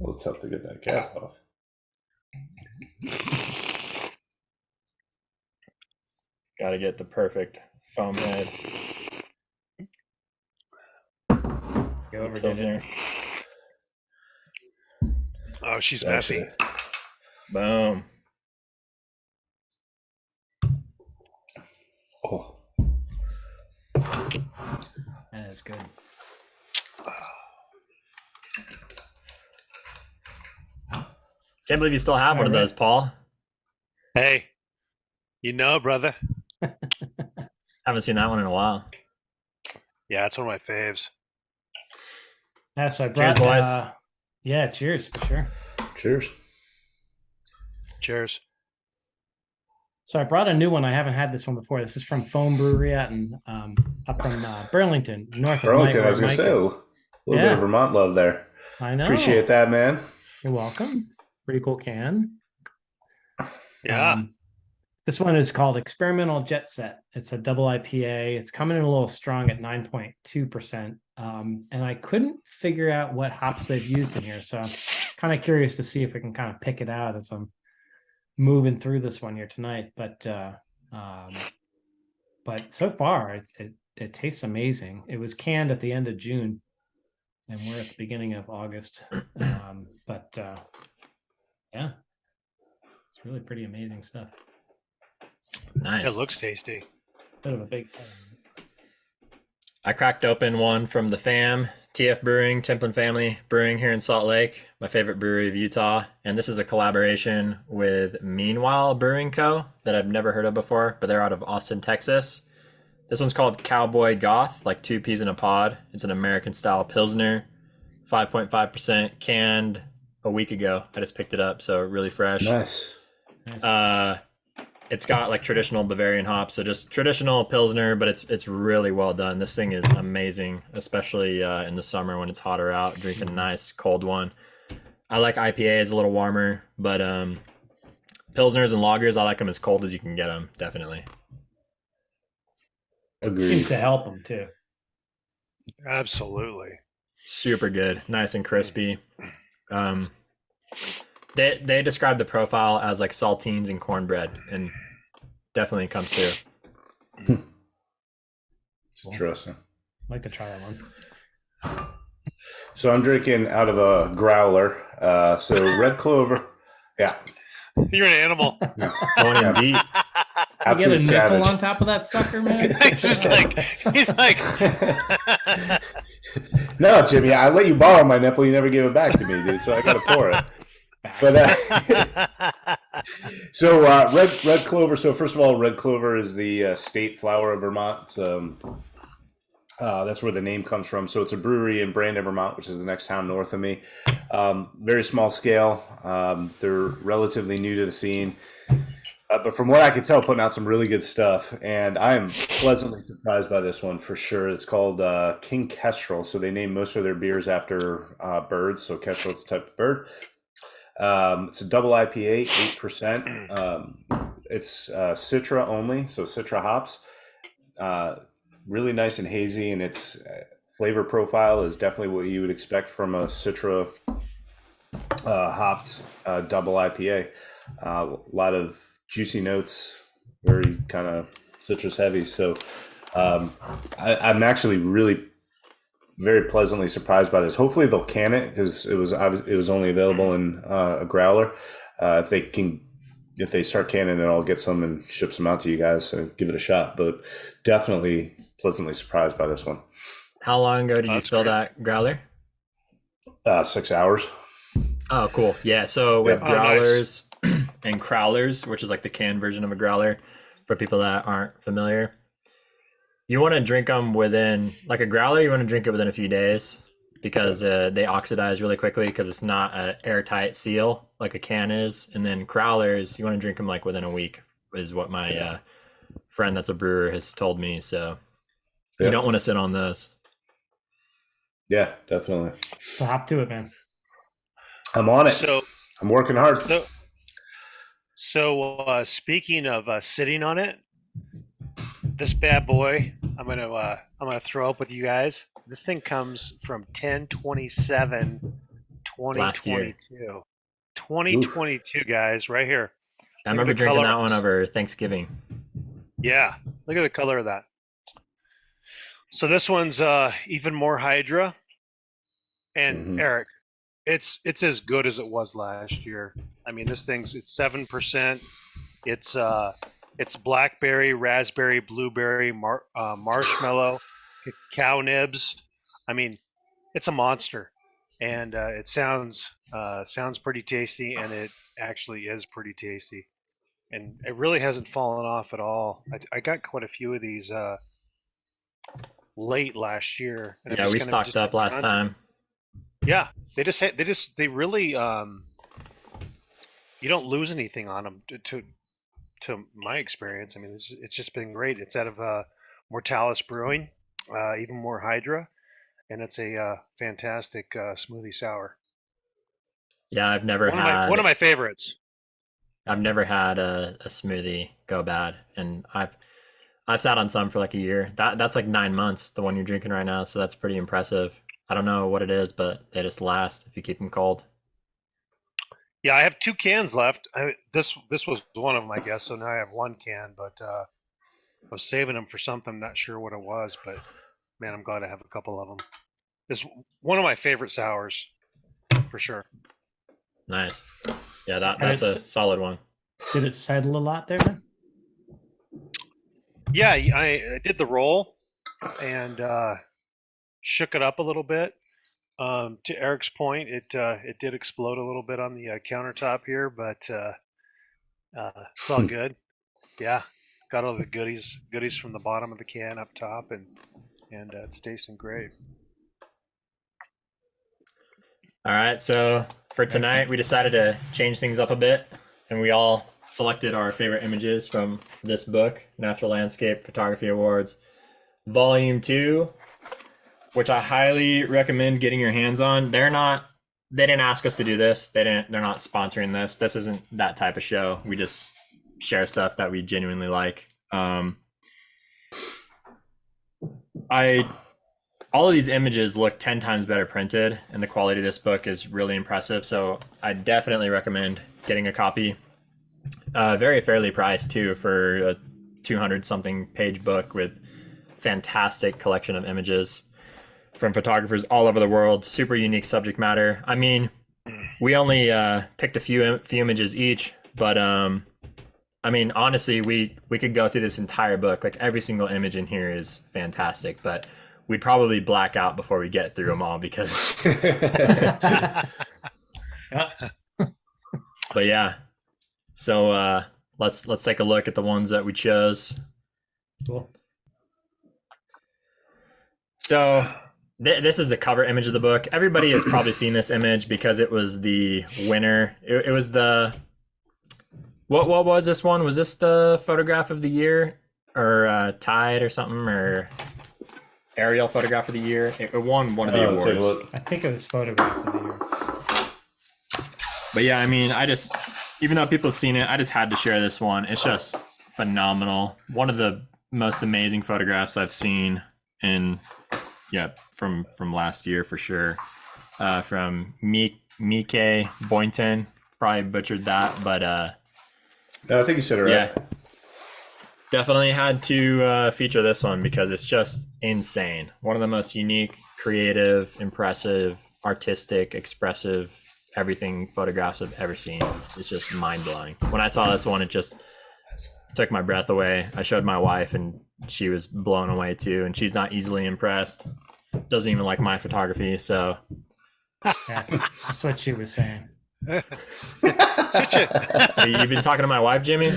little tough to get that cap off. Got to get the perfect foam head. Go over Pilsner. Oh, she's messy. Boom. Oh. That is good. Can't believe you still have one of those, Paul. Hey, brother. Haven't seen that one in a while. Yeah, it's one of my faves. Yeah, so I brought, cheers, boys. Yeah, cheers for sure. Cheers. Cheers. So I brought a new one. I haven't had this one before. This is from Foam Brewery out in up from Burlington, north of Burlington. I was going to say a little bit of Vermont love there. I know. Appreciate that, man. You're welcome. Pretty cool can. Yeah. This one is called Experimental Jet Set. It's a double IPA. It's coming in a little strong at 9.2%. And I couldn't figure out what hops they've used in here. So I'm kind of curious to see if I can kind of pick it out as I'm moving through this one here tonight. But so far it tastes amazing. It was canned at the end of June and we're at the beginning of August. Yeah, it's really pretty amazing stuff. Nice. It looks tasty. Bit of a big. I cracked open one from the fam, TF Brewing, Templin Family Brewing here in Salt Lake, my favorite brewery of Utah. And this is a collaboration with Meanwhile Brewing Co. that I've never heard of before, but they're out of Austin, Texas. This one's called Cowboy Goth, like 2 peas in a pod. It's an American style Pilsner, 5.5% canned a week ago. I just picked it up, so really fresh. Nice. It's got like traditional Bavarian hops, so just traditional Pilsner, but it's really well done. This thing is amazing, especially in the summer when it's hotter out, drinking a nice cold one. I like IPAs a little warmer, but Pilsners and lagers, I like them as cold as you can get them, definitely. Agreed. Seems to help them too. Absolutely. Super good, nice and crispy. They describe the profile as like saltines and cornbread, and definitely comes through. It's interesting. I'd like to try that one. So I'm drinking out of a growler. So Red Clover. Yeah. You're an animal. Going in deep. You get a nipple savage. on top of that sucker, man. he's like. No, Jimmy, I let you borrow my nipple. You never gave it back to me, dude. So I got to pour it. But so red clover. So first of all, red clover is the state flower of Vermont. That's where the name comes from. So it's a brewery in Brandon, Vermont, which is the next town north of me. Very small scale. They're relatively new to the scene. But from what I could tell, putting out some really good stuff. And I am pleasantly surprised by this one for sure. It's called King Kestrel. So they name most of their beers after birds. So Kestrel is a type of bird. It's a double IPA, 8%. It's Citra only, so Citra hops. Really nice and hazy, and its flavor profile is definitely what you would expect from a Citra hopped double IPA. A lot of juicy notes, very kind of citrus heavy. So I'm actually really very pleasantly surprised by this. Hopefully they'll can it because it was only available in a growler. If they start canning it, I'll get some and ship some out to you guys. So give it a shot. But definitely pleasantly surprised by this one. How long ago did you fill that growler? 6 hours. Oh, cool. Yeah. So with growlers nice. And crowlers, which is like the canned version of a growler for people that aren't familiar, you want to drink them within, like a growler, you want to drink it within a few days because they oxidize really quickly because it's not an airtight seal like a can is. And then crowlers, you want to drink them like within a week is what my friend that's a brewer has told me. So you don't want to sit on those. Yeah, definitely. So hop to it, man. I'm on it. So I'm working hard. So speaking of sitting on it, this bad boy, I'm gonna throw up with you guys. This thing comes from 10/27/20 last year. 2022, guys, right here. I remember drinking that one over Thanksgiving. Yeah, look at the color of that. So this one's even more Hydra. And Eric, it's as good as it was last year. I mean, it's 7%. It's blackberry, raspberry, blueberry, marshmallow, cacao nibs. I mean, it's a monster, and it sounds pretty tasty, and it actually is pretty tasty, and it really hasn't fallen off at all. I got quite a few of these late last year. And yeah, we stocked up last time. Yeah, they really you don't lose anything on them to my experience. I mean, it's just been great. It's out of Mortalis Brewing, even more Hydra, and it's a fantastic smoothie sour. Yeah, I've never had one of my favorites. I've never had a smoothie go bad, and I've sat on some for like a year. That's like 9 months, the one you're drinking right now, so that's pretty impressive. I don't know what it is, but they just last if you keep them cold. Yeah, I have 2 cans left. This was one of them, I guess. So now I have 1 can, but I was saving them for something. Not sure what it was, but man, I'm glad I have a couple of them. It's one of my favorite sours, for sure. Nice. Yeah, that's a solid one. Did it settle a lot there, man? Yeah, I did the roll and shook it up a little bit. To Eric's point, it did explode a little bit on the countertop here, but it's all good. Yeah, got all the goodies from the bottom of the can up top, and it's tasting great. All right, so for tonight, we decided to change things up a bit, and we all selected our favorite images from this book, Natural Landscape Photography Awards, Volume 2, which I highly recommend getting your hands on. They didn't ask us to do this. They're not sponsoring this. This isn't that type of show. We just share stuff that we genuinely like. All of these images look 10 times better printed, and the quality of this book is really impressive. So I definitely recommend getting a copy. Very fairly priced too for a 200-something page book with fantastic collection of images from photographers all over the world. Super unique subject matter. I mean, we only picked a few images each, but I mean, honestly, we could go through this entire book. Like every single image in here is fantastic, but we'd probably black out before we get through them all because. But yeah, so let's take a look at the ones that we chose. Cool. So this is the cover image of the book. Everybody has probably seen this image because it was the winner. It was the what was this one? Was this the photograph of the year or Tide or something or Ariel photograph of the year? It won one of the awards. I think it was photograph of the year. But yeah, I mean, even though people have seen it, I just had to share this one. It's just phenomenal. One of the most amazing photographs I've seen from last year for sure. From Mieke, Boynton, probably butchered that, but no, I think you said it right. Yeah, definitely had to feature this one because it's just insane. One of the most unique, creative, impressive, artistic, expressive, everything photographs I've ever seen. It's just mind-blowing. When I saw this one, it just took my breath away. I showed my wife and she was blown away too, and she's not easily impressed. Doesn't even like my photography, so yeah, that's what she was saying. You've been talking to my wife, Jimmy?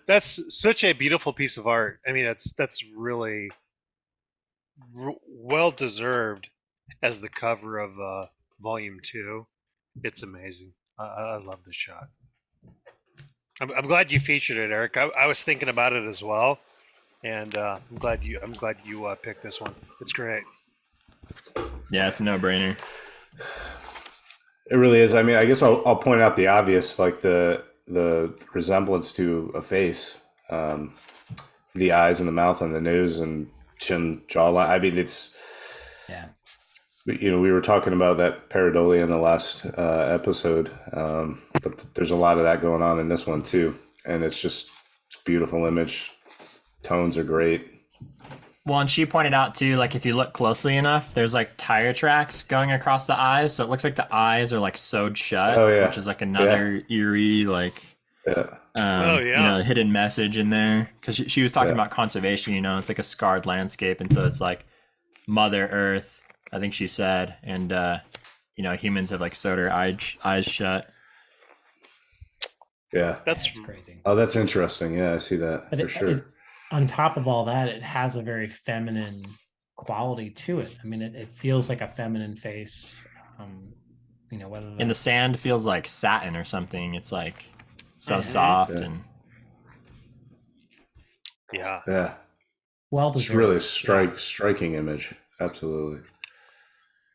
That's such a beautiful piece of art. I mean, that's really well deserved as the cover of Volume 2. It's amazing. I love this shot. I'm glad you featured it, Eric. I was thinking about it as well, and I'm glad you picked this one. It's great. Yeah, it's a no-brainer. It really is. I mean, I guess I'll point out the obvious, like the resemblance to a face, the eyes and the mouth and the nose and chin, jawline. I mean, it's We were talking about that pareidolia in the last episode, but there's a lot of that going on in this one too, and it's a beautiful image. Tones are great. Well, and she pointed out too, like if you look closely enough, there's like tire tracks going across the eyes, so it looks like the eyes are like sewed shut, which is like another eerie, like hidden message in there. Because she was talking about conservation, it's like a scarred landscape, and so it's like Mother Earth, I think she said, and humans have like sewed her eyes shut. Yeah, that's crazy. Oh, that's interesting. Yeah, I see that for sure. On top of all that, it has a very feminine quality to it. I mean, it feels like a feminine face. Whether in the sand feels like satin or something. It's like so soft and well, it's really a striking image. Absolutely.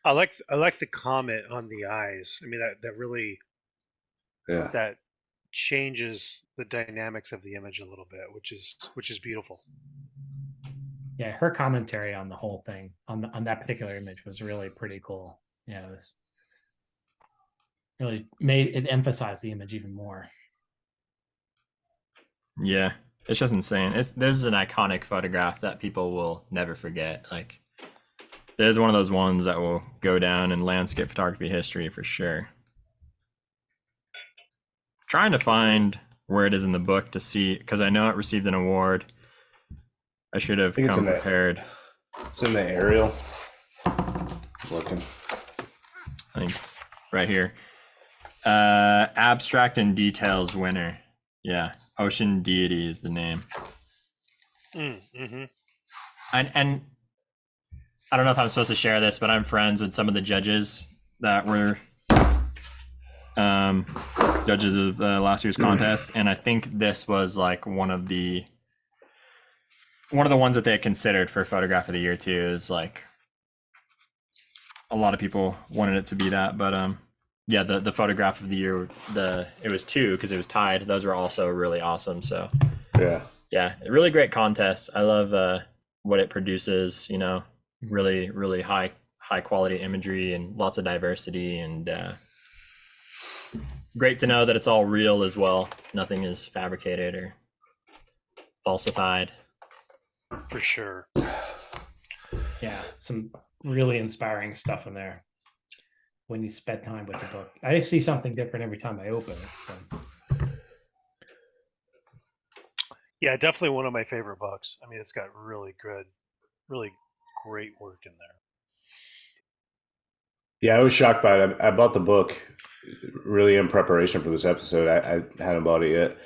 I like the comment on the eyes. I mean, that really that changes the dynamics of the image a little bit, which is beautiful. Yeah, her commentary on the whole thing on that particular image was really pretty cool. Yeah, it was really made it emphasize the image even more. Yeah, it's just insane. This is an iconic photograph that people will never forget. Like, there's one of those ones that will go down in landscape photography history for sure. Trying to find where it is in the book to see, because I know it received an award. I should have come prepared. It's in the aerial. Looking. I think it's right here. Abstract and Details winner. Yeah, Ocean Deity is the name. Mm-hmm. And I don't know if I'm supposed to share this, but I'm friends with some of the judges that were judges of last year's contest, and I think this was like one of the ones that they had considered for photograph of the year too. Is like a lot of people wanted it to be that, but the photograph of the year, it was 2 because it was tied. Those were also really awesome. So yeah, really great contest. I love what it produces. Really really high quality imagery and lots of diversity, and great to know that it's all real as well. Nothing is fabricated or falsified. For sure. Yeah, some really inspiring stuff in there when you spend time with the book. I see something different every time I open it. So. Yeah, definitely one of my favorite books. I mean, it's got really good, really great work in there. Yeah, I was shocked by it. I bought the book really in preparation for this episode. I hadn't bought it yet,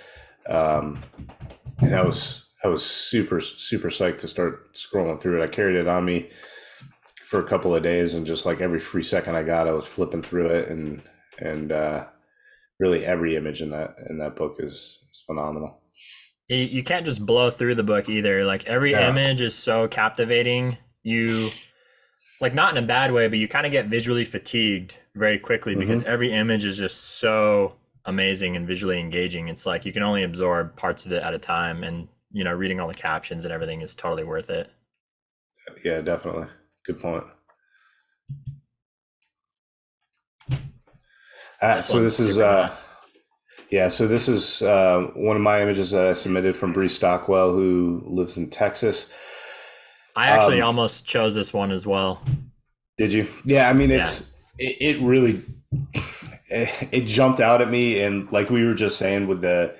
and I was super psyched to start scrolling through it. I carried it on me for a couple of days, and just like every free second I got, I was flipping through it, and really every image in that book is phenomenal. You can't just blow through the book either. Like every image is so captivating. You, like, not in a bad way, but you kind of get visually fatigued very quickly because every image is just so amazing and visually engaging. It's like you can only absorb parts of it at a time, and reading all the captions and everything is totally worth it. Yeah, definitely. Good point. So this is one of my images that I submitted from Brie Stockwell, who lives in Texas. I actually almost chose this one as well. Did you? Yeah, I mean, it really it jumped out at me, and like we were just saying, with the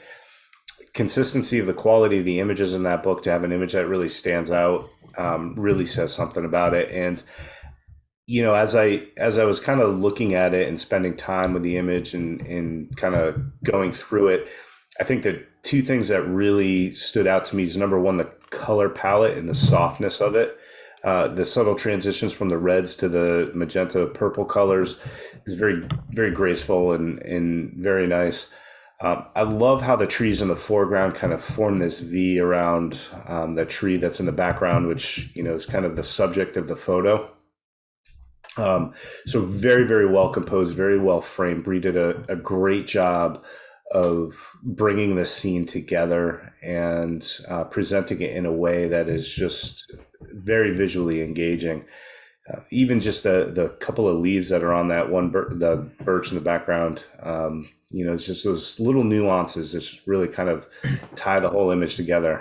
consistency of the quality of the images in that book, to have an image that really stands out really says something about it. And as I was kind of looking at it and spending time with the image and kind of going through it, I think that 2 things that really stood out to me is, number one, the color palette and the softness of it. The subtle transitions from the reds to the magenta purple colors is very, very graceful and very nice. I love how the trees in the foreground kind of form this V around the tree that's in the background, which is kind of the subject of the photo. So very, very well composed, very well framed. Brie did a great job of bringing this scene together and presenting it in a way that is just very visually engaging. even just the couple of leaves that are on that one the birch in the background, it's just those little nuances that really kind of tie the whole image together.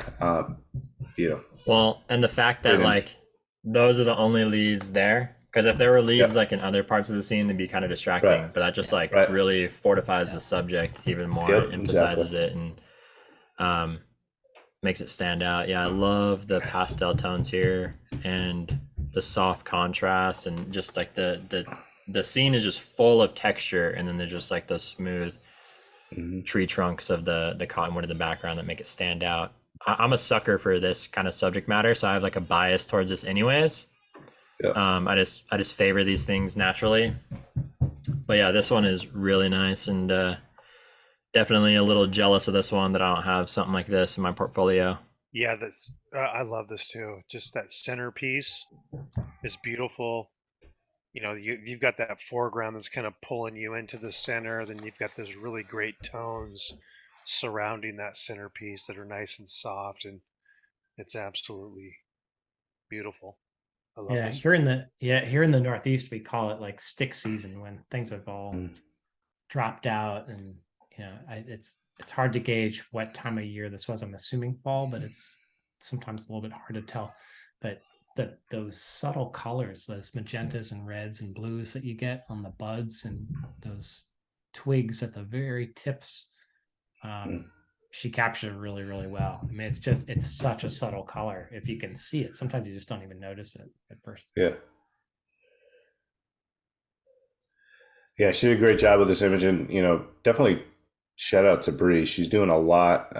Well, and the fact that like those are the only leaves there, because if there were leaves like in other parts of the scene, they'd be kind of distracting. But that just really fortifies the subject even more, emphasizes it, and makes it stand out. Yeah, I love the pastel tones here and the soft contrast, and just like the scene is just full of texture, and then there's just like those smooth tree trunks of the cottonwood in the background that make it stand out. I'm a sucker for this kind of subject matter, so I have like a bias towards this anyways. I just favor these things naturally. But yeah, this one is really nice, and definitely a little jealous of this one that I don't have something like this in my portfolio. Yeah, I love this too. Just that centerpiece is beautiful. You've got that foreground that's kind of pulling you into the center. Then you've got those really great tones surrounding that centerpiece that are nice and soft, and it's absolutely beautiful. I love this. Here in the Northeast, we call it like stick season, when things have all dropped out, and it's hard to gauge what time of year this was. I'm assuming fall, but it's sometimes a little bit hard to tell. But those subtle colors, those magentas and reds and blues that you get on the buds and those twigs at the very tips, she captured really, really well. I mean, it's such a subtle color. If you can see it, sometimes you just don't even notice it at first. Yeah, she did a great job with this image, and definitely shout out to Brie. She's doing a lot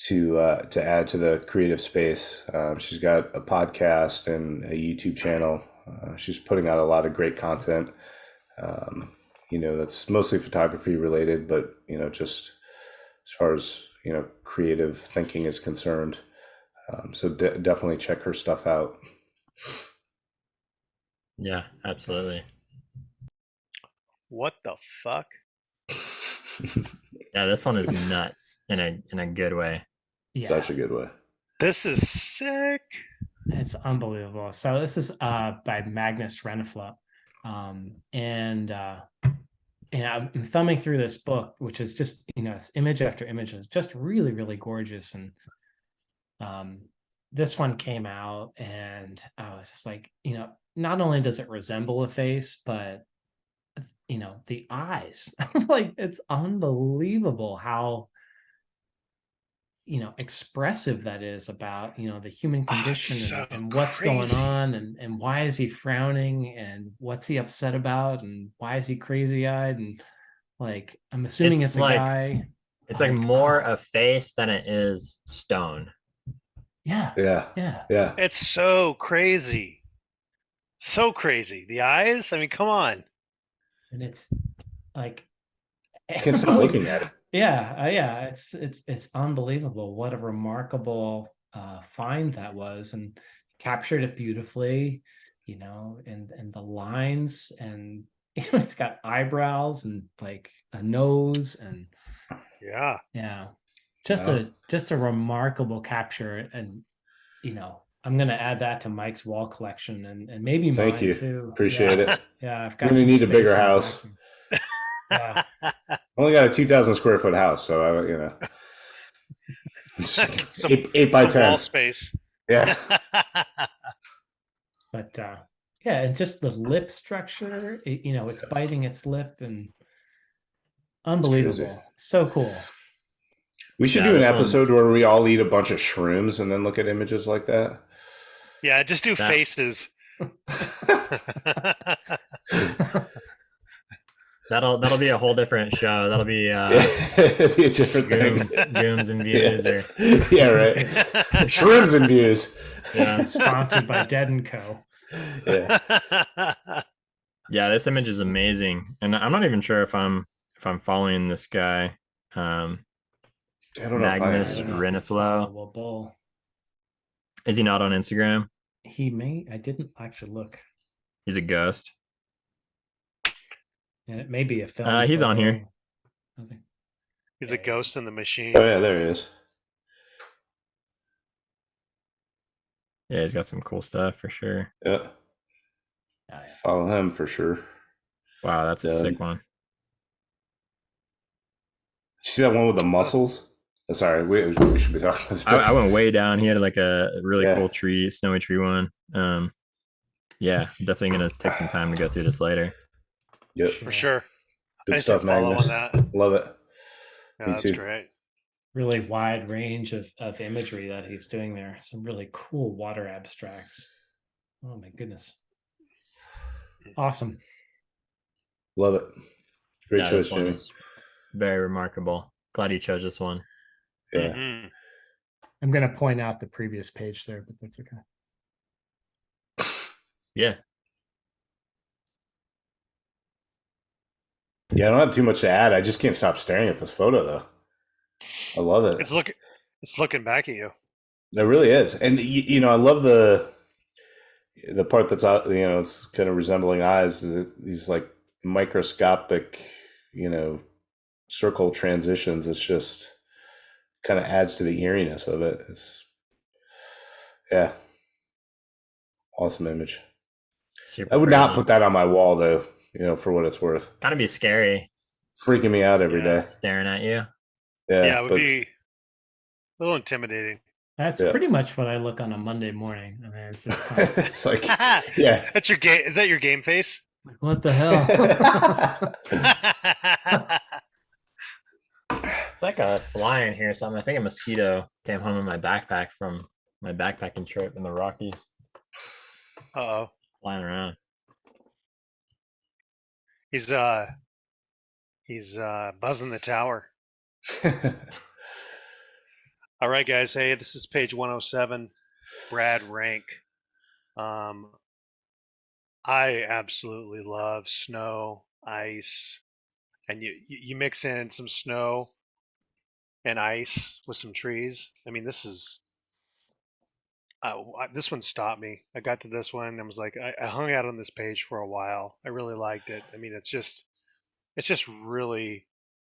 to add to the creative space. She's got a podcast and a YouTube channel. She's putting out a lot of great content. That's mostly photography related, but just as far as creative thinking is concerned. So definitely check her stuff out. Yeah, absolutely. What the fuck? Yeah, this one is nuts in a good way. Yeah, such a good way. This is sick. It's unbelievable. So this is by Magnus Reneflot, and I'm thumbing through this book, which is just it's image after image. Is just really, really gorgeous. And this one came out, and I was just like, not only does it resemble a face, but the eyes. Like, it's unbelievable how expressive that is about the human condition, and what's going on, and why is he frowning, and what's he upset about, and why is he crazy-eyed, and like, I'm assuming it's a guy. It's like more a face than it is stone. Yeah. It's so crazy. So crazy. The eyes, I mean, come on. And it's like, I can't stop looking at it. Yeah, it's unbelievable. What a remarkable find that was, and captured it beautifully, and the lines, and it's got eyebrows and like a nose, and just a remarkable capture. And I'm gonna add that to Mike's wall collection, and maybe thank you too. Appreciate it. Yeah, I've got. We need a bigger house. Yeah. I only got a 2,000 square foot house, so I 8 by 10 wall space. Yeah. But and just the lip structure, it's biting its lip, and unbelievable. So cool. We should do an episode where we all eat a bunch of shrooms and then look at images like that. Yeah, just do faces. That'll be a whole different show. That'll be it'd be a different gooms and views. Yeah, right. Shrooms and views. Yeah. Sponsored by Dead & Co. Yeah. Yeah, this image is amazing, and I'm not even sure if I'm following this guy. I don't know. Magnus Reneflot. Is he not on Instagram? He may. I didn't actually look. He's a ghost. And it may be a film. He's on here. He's a ghost in the machine. Oh yeah, there he is. Yeah, he's got some cool stuff for sure. Yeah. Yeah. Follow him for sure. Wow, that's a Done. sick one. You see that one with the muscles? Oh, sorry, we should be talking about I went way down. He had like a really Yeah. cool tree, snowy tree one. Yeah, definitely gonna take some time to go through this later. Yep. For sure. Good I need stuff, to follow Magnus. on that. Love it. Yeah, Me that's too. great. Really wide range of imagery that he's doing there. Some really cool water abstracts. Oh my goodness. Awesome. Love it. Great Yeah, choice, this one Jimmy. is very remarkable. Glad you chose this one. Yeah. Mm-hmm. I'm going to point out the previous page there, but that's okay. Yeah. Yeah, I don't have too much to add. I just can't stop staring at this photo, though. I love it. It's looking back at you. It really is, and I love the part that's out. It's kind of resembling eyes. These like microscopic, circle transitions. It's just kind of adds to the eeriness of it. Yeah, awesome image. Super I would not crazy. put that on my wall, though. For what it's worth. Kind of be scary Freaking me out every day. staring at you. Yeah, it would be a little intimidating. That's pretty much what I look on a Monday morning. I mean, it's just kind of, it's like, yeah. That's your game. Is that your game face? like, what the hell? It's like a fly in here or something. I think a mosquito came home in my backpack from my backpacking trip in the Rockies. Uh-oh. Flying around. He's buzzing the tower. All right, guys. Hey, this is page 107. Brad rank. I absolutely love snow, ice, and you mix in some snow and ice with some trees. I mean, this one stopped me. I got to this one and was like, I hung out on this page for a while. I really liked it. I mean, it's just really,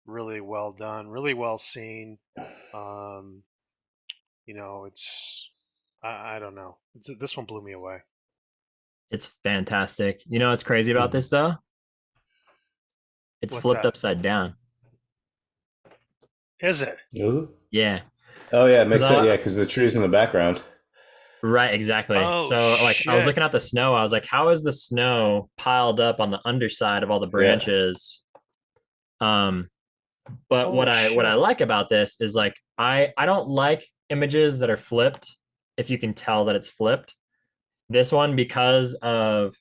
really well done, really well seen. I don't know. This one blew me away. It's fantastic. You know what's crazy about this though? It's What's flipped that? upside down. Is it? Ooh. Yeah. Oh yeah, it makes 'Cause sense. Yeah, because the tree's in the background. Right, exactly. Oh, So like I was looking shit. at the snow, I was like, how is the snow piled up on the underside of all the branches? But Holy what I shit. like about this is like I don't like images that are flipped if you can tell that it's flipped. This one, because of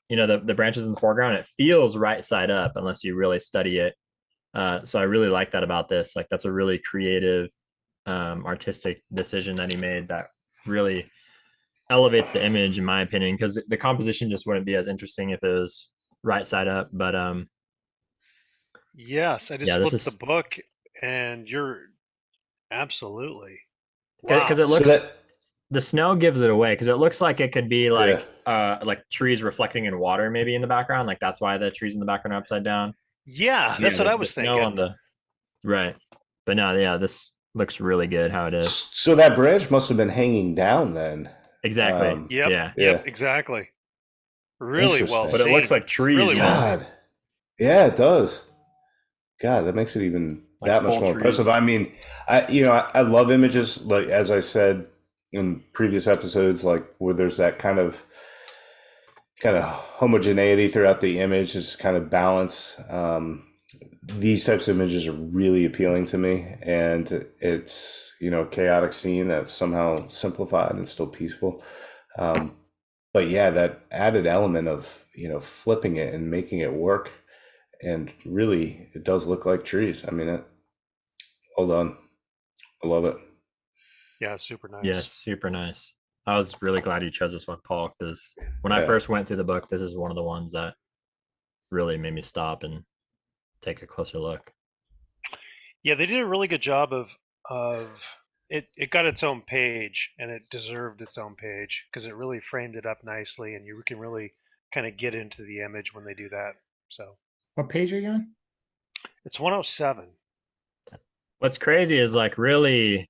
the branches in the foreground, it feels right side up unless you really study it. So I really like that about this. Like that's a really creative, artistic decision that he made that really elevates the image, in my opinion, because the composition just wouldn't be as interesting if it was right side up. But Yes, I just yeah, this flipped is the book, and you're absolutely because it So looks that the snow gives it away because it looks like it could be like trees reflecting in water maybe in the background. Like that's why the trees in the background are upside down. Yeah, that's what I was Snow on thinking. the right. But no, yeah, this looks really good how it is. so that branch must have been hanging down then. Exactly. Yep. Yeah. Yep. Exactly. Really well Interesting. But it looks seen. like trees. Really well seen. God. Yeah, it does. God, that makes it even Like that much full more trees. impressive. I mean, I love images, like as I said in previous episodes, like where there's that kind of homogeneity throughout the image, is kind of balance. These types of images are really appealing to me, and it's a chaotic scene that's somehow simplified and still peaceful. But yeah, that added element of flipping it and making it work, and really it does look like trees. I mean, well done. I love it. Yeah, super nice. Yes, super nice. I was really glad you chose this one, Paul, because when I first went through the book, this is one of the ones that really made me stop and take a closer look. Yeah, they did a really good job of it. It got its own page, and it deserved its own page because it really framed it up nicely, and you can really kind of get into the image when they do that. So What page are you on? it's 107. What's crazy is like really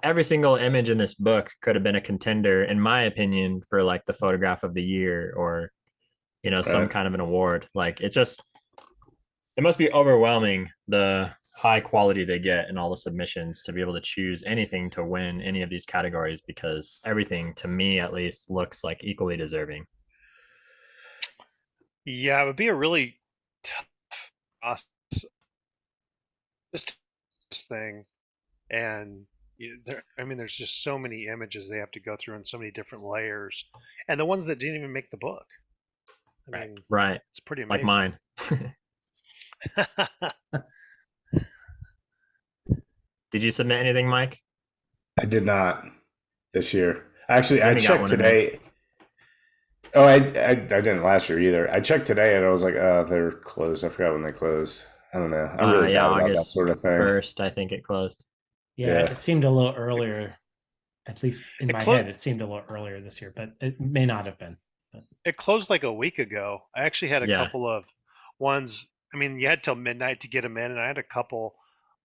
every single image in this book could have been a contender, in my opinion, for like the photograph of the year or, some Right. kind of an award. Like it must be overwhelming the high quality they get in all the submissions to be able to choose anything to win any of these categories, because everything, to me at least, looks like equally deserving. Yeah, it would be a really tough process, this thing, and there's just so many images they have to go through and so many different layers, and the ones that didn't even make the book. I Right. mean, Right. it's pretty Like amazing. mine. Did you submit anything, Mike? I did not this year. Actually, You I only got checked one of me. today. Oh, I didn't last year either. I checked today and I was like, oh, they're closed. I forgot when they closed. I don't know. I'm really Yeah, bad about that August sort of thing. 1st, I think it closed. Yeah, Yeah. it seemed a little earlier, at least in It my closed. head. It seemed a little earlier this year, but it may not have been. But It closed like a week ago. I actually had a Yeah. couple of ones. I mean, you had till midnight to get them in, and I had a couple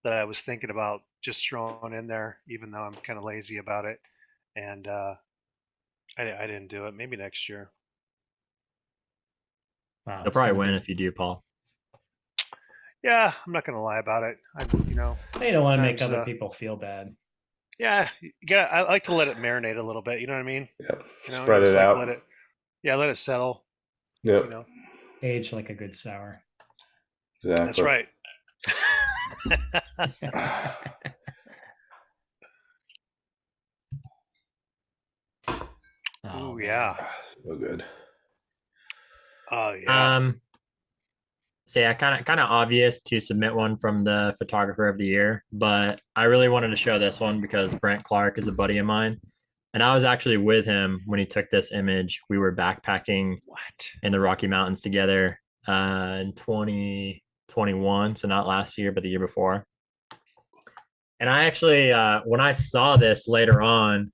that I was thinking about just throwing in there, even though I'm kind of lazy about it. And I didn't do it. Maybe next year. wow, You'll it's probably gonna win be. if you do, Paul. Yeah, I'm not gonna lie about it. You don't want to make Sometimes, other people feel bad. yeah, I like to let it marinate a little bit. You know what I mean? Yep. You Spread just it like out. let it settle. Yep. You know, Age like a good sour. that's Exactly. right. Oh, Ooh, man. yeah. So good. Oh, yeah. So yeah, kind of obvious to submit one from the photographer of the year, but I really wanted to show this one because Brent Clark is a buddy of mine, and I was actually with him when he took this image. We were backpacking What? in the Rocky Mountains together in 2021, so not last year, but the year before. And I actually, when I saw this later on,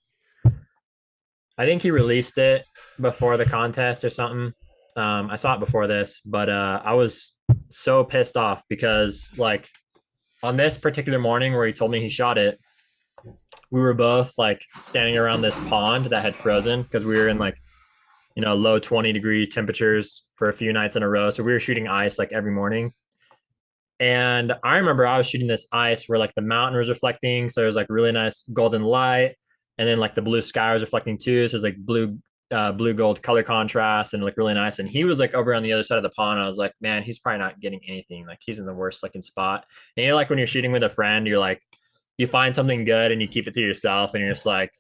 I think he released it before the contest or something. I saw it before this, but I was so pissed off because, like, on this particular morning where he told me he shot it, we were both like standing around this pond that had frozen because we were in like, low 20-degree temperatures for a few nights in a row. So we were shooting ice like every morning. And I remember I was shooting this ice where like the mountain was reflecting. So there was like really nice golden light. And then like the blue sky was reflecting too. So it was like blue gold color contrast and like really nice. And he was like over on the other side of the pond. I was like, man, he's probably not getting anything. Like he's in the worst looking spot. And like when you're shooting with a friend, you're like, you find something good and you keep it to yourself and you're just like,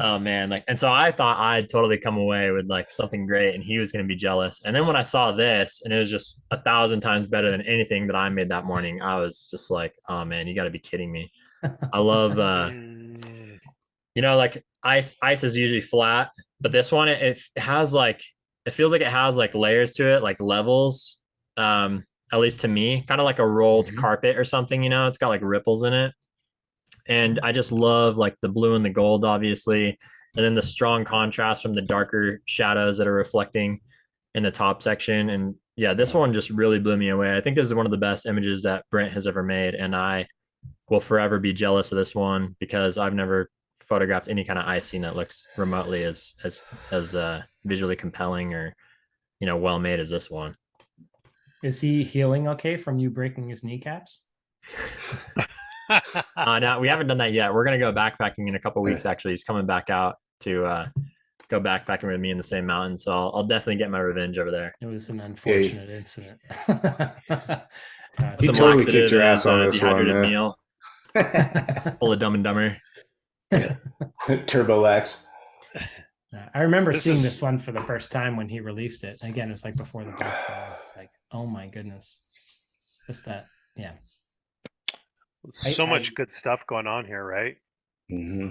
oh man, like, and so I thought I'd totally come away with like something great and he was going to be jealous. And then when I saw this and it was just 1,000 times better than anything that I made that morning, I was just like, oh man, you got to be kidding me. I love Mm, like ice is usually flat, but this one it has like, it feels like it has like layers to it, like levels. At least to me, kind of like a rolled carpet or something, it's got like ripples in it. And I just love like the blue and the gold, obviously, and then the strong contrast from the darker shadows that are reflecting in the top section. And yeah, this one just really blew me away. I think this is one of the best images that Brent has ever made, and I will forever be jealous of this one because I've never photographed any kind of ice scene that looks remotely as visually compelling or well made as this one. Is he healing okay from you breaking his kneecaps? No, we haven't done that yet. We're gonna go backpacking in a couple weeks. Actually, he's coming back out to go backpacking with me in the same mountain. So I'll definitely get my revenge over there. It was an unfortunate incident. He Some totally laxative kicked your and ass on this one. dehydrated meal full of Dumb and Dumber. Turbolax. I remember seeing this one for the first time when he released it. Again, it was like before the book. It's like, oh my goodness. Just that, yeah. So much good stuff going on here, right? Mm-hmm.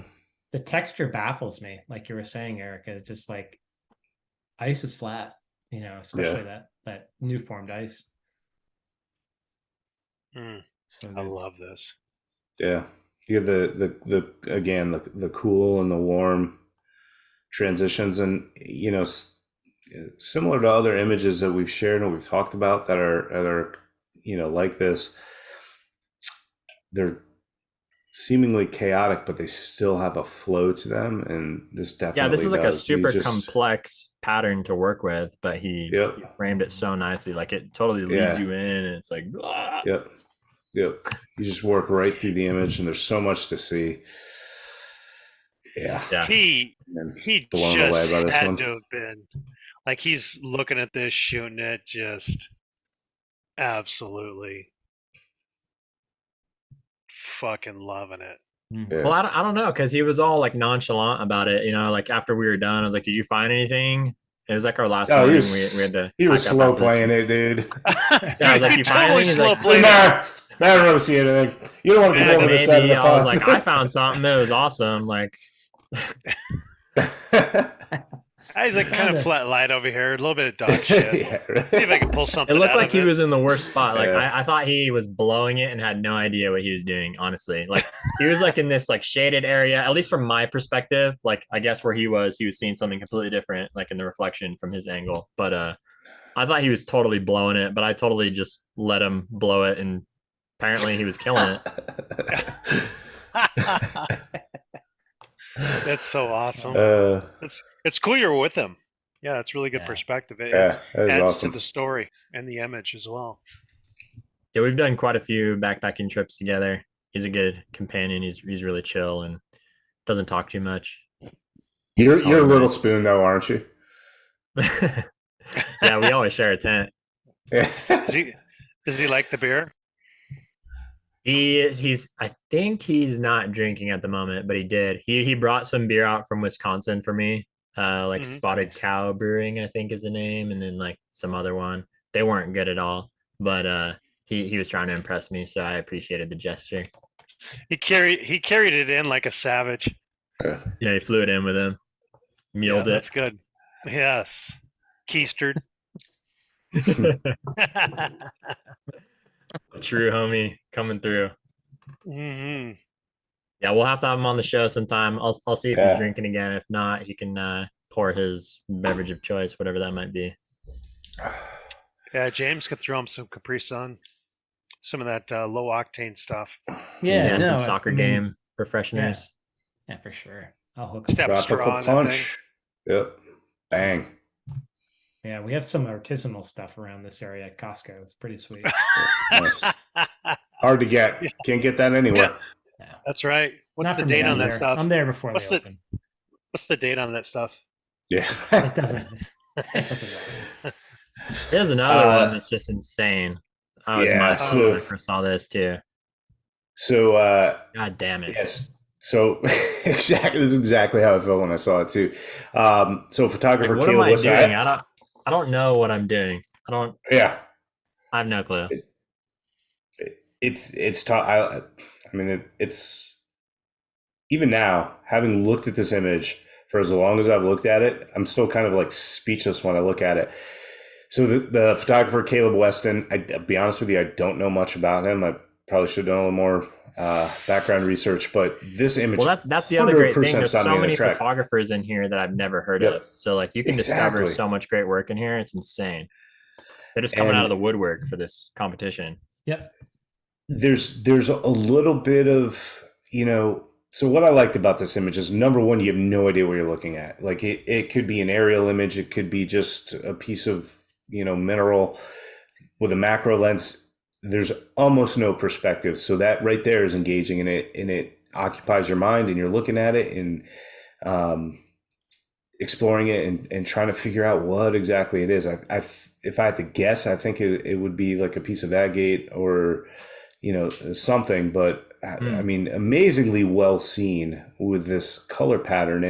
The texture baffles me, like you were saying, Erica. It's just like ice is flat, especially that new formed ice. So I love this. Yeah, you have the again the cool and the warm transitions, and similar to other images that we've shared and we've talked about that are like this. They're seemingly chaotic, but they still have a flow to them, and this definitely this is like a does. super complex pattern to work with, but he framed it so nicely. Like it totally leads you in, and it's like, ah. Yep. You just work right through the image, and there's so much to see. Yeah. He blown just away by this had one. to have been like, he's looking at this, shooting it, just absolutely fucking loving it. Yeah. Well, I don't know, because he was all like nonchalant about it. You know, like after we were done, I was like, "Did you find anything?" It was like our last morning. We had to. He was slow playing it, dude. Yeah, I was like, "You find totally anything?" slow He's like, playing nah, I don't really see anything. You don't want to he's come like, over this side of maybe. the I was pond. like, "I found something that was awesome." Like, He's like kind of flat light over here, a little bit of dog shit. Yeah, right. See if I can pull something. it looked out like of he it. was in the worst spot. Like Yeah. I thought he was blowing it and had no idea what he was doing. Honestly, like he was like in this like shaded area, at least from my perspective. Like I guess where he was seeing something completely different, like in the reflection from his angle. But I thought he was totally blowing it, but I totally just let him blow it, and apparently he was killing it. That's so awesome. It's cool you're with him. Yeah, that's really good perspective. It that is adds awesome. to the story and the image as well. Yeah, we've done quite a few backpacking trips together. He's a good companion. He's really chill and doesn't talk too much. You're a little spoon though, aren't you? Yeah, we always share a tent. Does he like the beer? He's I think he's not drinking at the moment, but he did. He brought some beer out from Wisconsin for me. Like Spotted Cow Brewing, I think is the name, and then like some other one. They weren't good at all, but he was trying to impress me, so I appreciated the gesture. He carried it in like a savage. Yeah, he flew it in with him. Muled it. That's good. Yes. Keistered. True homie coming through. Mm-hmm. Yeah, we'll have to have him on the show sometime. I'll see if he's drinking again. If not, he can pour his beverage of choice, whatever that might be. Yeah, James could throw him some Capri Sun, some of that low octane stuff. Yeah, some soccer game refresheners. Yeah, for sure. I'll hook Step up. straw on punch. Yep. Bang. Yeah, we have some artisanal stuff around this area at Costco. It's pretty sweet. Nice. Hard to get. Can't get that anywhere. Yeah. That's right. What's Not the for date me. on that stuff? I'm there before What's they the- open. What's the date on that stuff? Yeah. It doesn't. It doesn't matter. There's another one that's just insane. I was mind when I first saw this too. So God damn it. Yes. So exactly, this is exactly how I felt when I saw it too. So photographer Like, what Caleb am I Weston, doing? I don't know what I'm doing. Yeah. I have no clue. It's tough. I mean, it's even now, having looked at this image for as long as I've looked at it, I'm still kind of like speechless when I look at it. So the photographer Caleb Weston, I'll be honest with you, I don't know much about him. I probably should have done a little more background research, but this image. Well, that's the other great thing. There's so stopped me in many the track. photographers in here that I've never heard of. So like you can discover so much great work in here. It's insane. They're just coming out of the woodwork for this competition. Yep. There's a little bit of, so what I liked about this image is, number one, you have no idea what you're looking at. Like it could be an aerial image. It could be just a piece of, mineral with a macro lens. There's almost no perspective. So that right there is engaging, and it occupies your mind, and you're looking at it and exploring it and trying to figure out what exactly it is. If I had to guess, I think it would be like a piece of agate or, something, but I mean, amazingly well seen with this color pattern.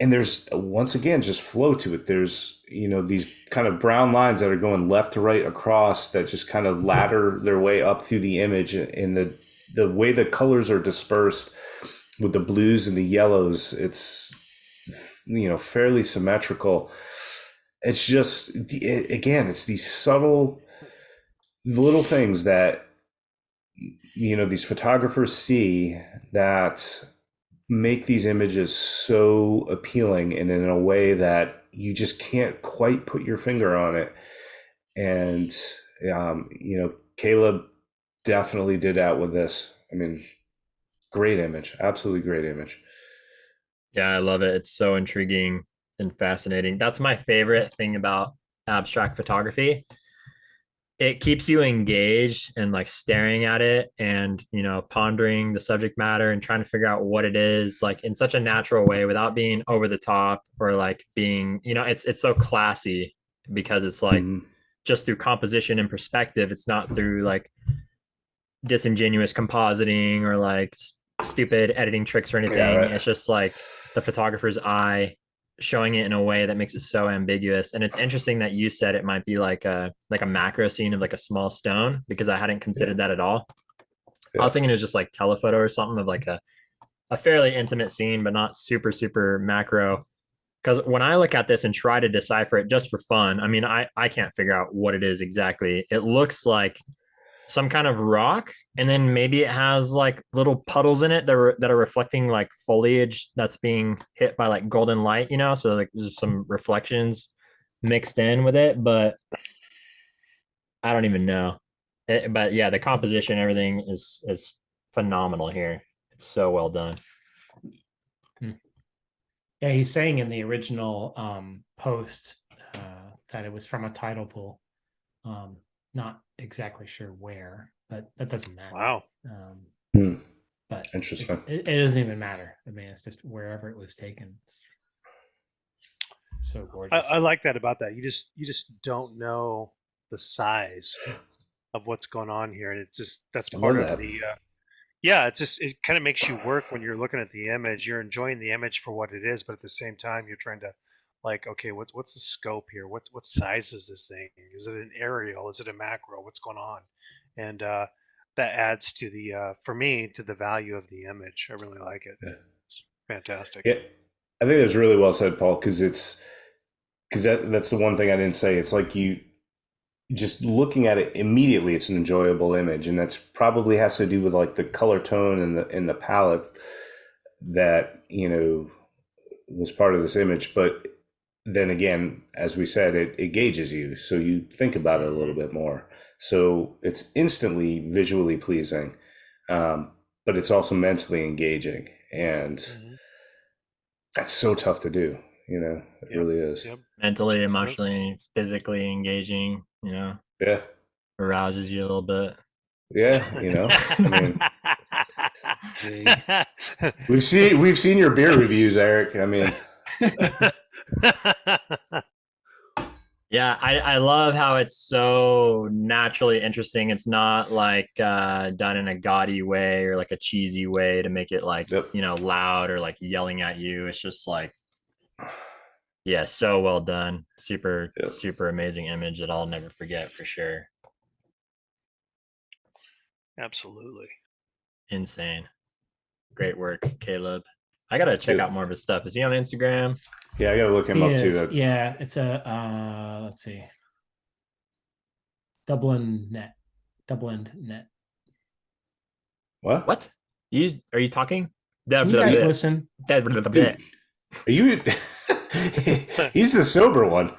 And there's, once again, just flow to it. There's, these kind of brown lines that are going left to right across that just kind of ladder their way up through the image, and the way the colors are dispersed with the blues and the yellows, it's, fairly symmetrical. It's just, again, it's these subtle little things that, these photographers see that make these images so appealing, and in a way that you just can't quite put your finger on it. And, Caleb definitely did that with this. I mean, Great image. Absolutely great image. Yeah, I love it. It's so intriguing and fascinating. That's my favorite thing about abstract photography. It keeps you engaged and like staring at it and, pondering the subject matter and trying to figure out what it is, like in such a natural way without being over the top or like being, it's so classy because it's like just through composition and perspective. It's not through like disingenuous compositing or like stupid editing tricks or anything. Yeah, right. It's just like the photographer's eye showing it in a way that makes it so ambiguous. And it's interesting that you said it might be like a macro scene of like a small stone, because I hadn't considered that at all. I was thinking it was just like telephoto or something of like a fairly intimate scene, but not super, super macro. Because when I look at this and try to decipher it just for fun, I mean, I can't figure out what it is exactly. It looks like some kind of rock, and then maybe it has like little puddles in it that are reflecting like foliage that's being hit by like golden light, so like there's some reflections mixed in with it, but I don't even know. But yeah, the composition, everything is phenomenal here. It's so well done. Yeah, he's saying in the original post that it was from a title pool. Not exactly sure where, but that doesn't matter. Wow. But interesting. It doesn't even matter. I mean, it's just wherever it was taken. It's so gorgeous. I like that about that. You just don't know the size of what's going on here, and that's part of the. It kind of makes you work when you're looking at the image. You're enjoying the image for what it is, but at the same time, you're trying to, like, okay, what's the scope here? What size is this thing? Is it an aerial? Is it a macro? What's going on? And that adds to for me, to the value of the image. I really like it. Yeah. It's fantastic. Yeah, I think that's really well said, Paul, because that's the one thing I didn't say. It's like you just looking at it immediately, it's an enjoyable image, and that's probably has to do with like the color tone and the palette that was part of this image. But then again, as we said, it gauges you, so you think about it a little bit more. So it's instantly visually pleasing, but it's also mentally engaging, and that's so tough to do. It really is. Yep. Mentally, emotionally, physically engaging. Yeah, arouses you a little bit. Yeah, I mean, we've seen your beer reviews, Eric. I mean. Yeah, I love how it's so naturally interesting. It's not like done in a gaudy way or like a cheesy way to make it like, loud or like yelling at you. It's just like, yeah, so well done. Super, super amazing image that I'll never forget for sure. Absolutely. Insane. Great work, Caleb. I got to check out more of his stuff. Is he on Instagram? Yeah, I got to look him up too. Yeah, it's a, let's see. Dublin net. What? What? Are you talking? Can you guys listen? Dude, are you... He's the sober one.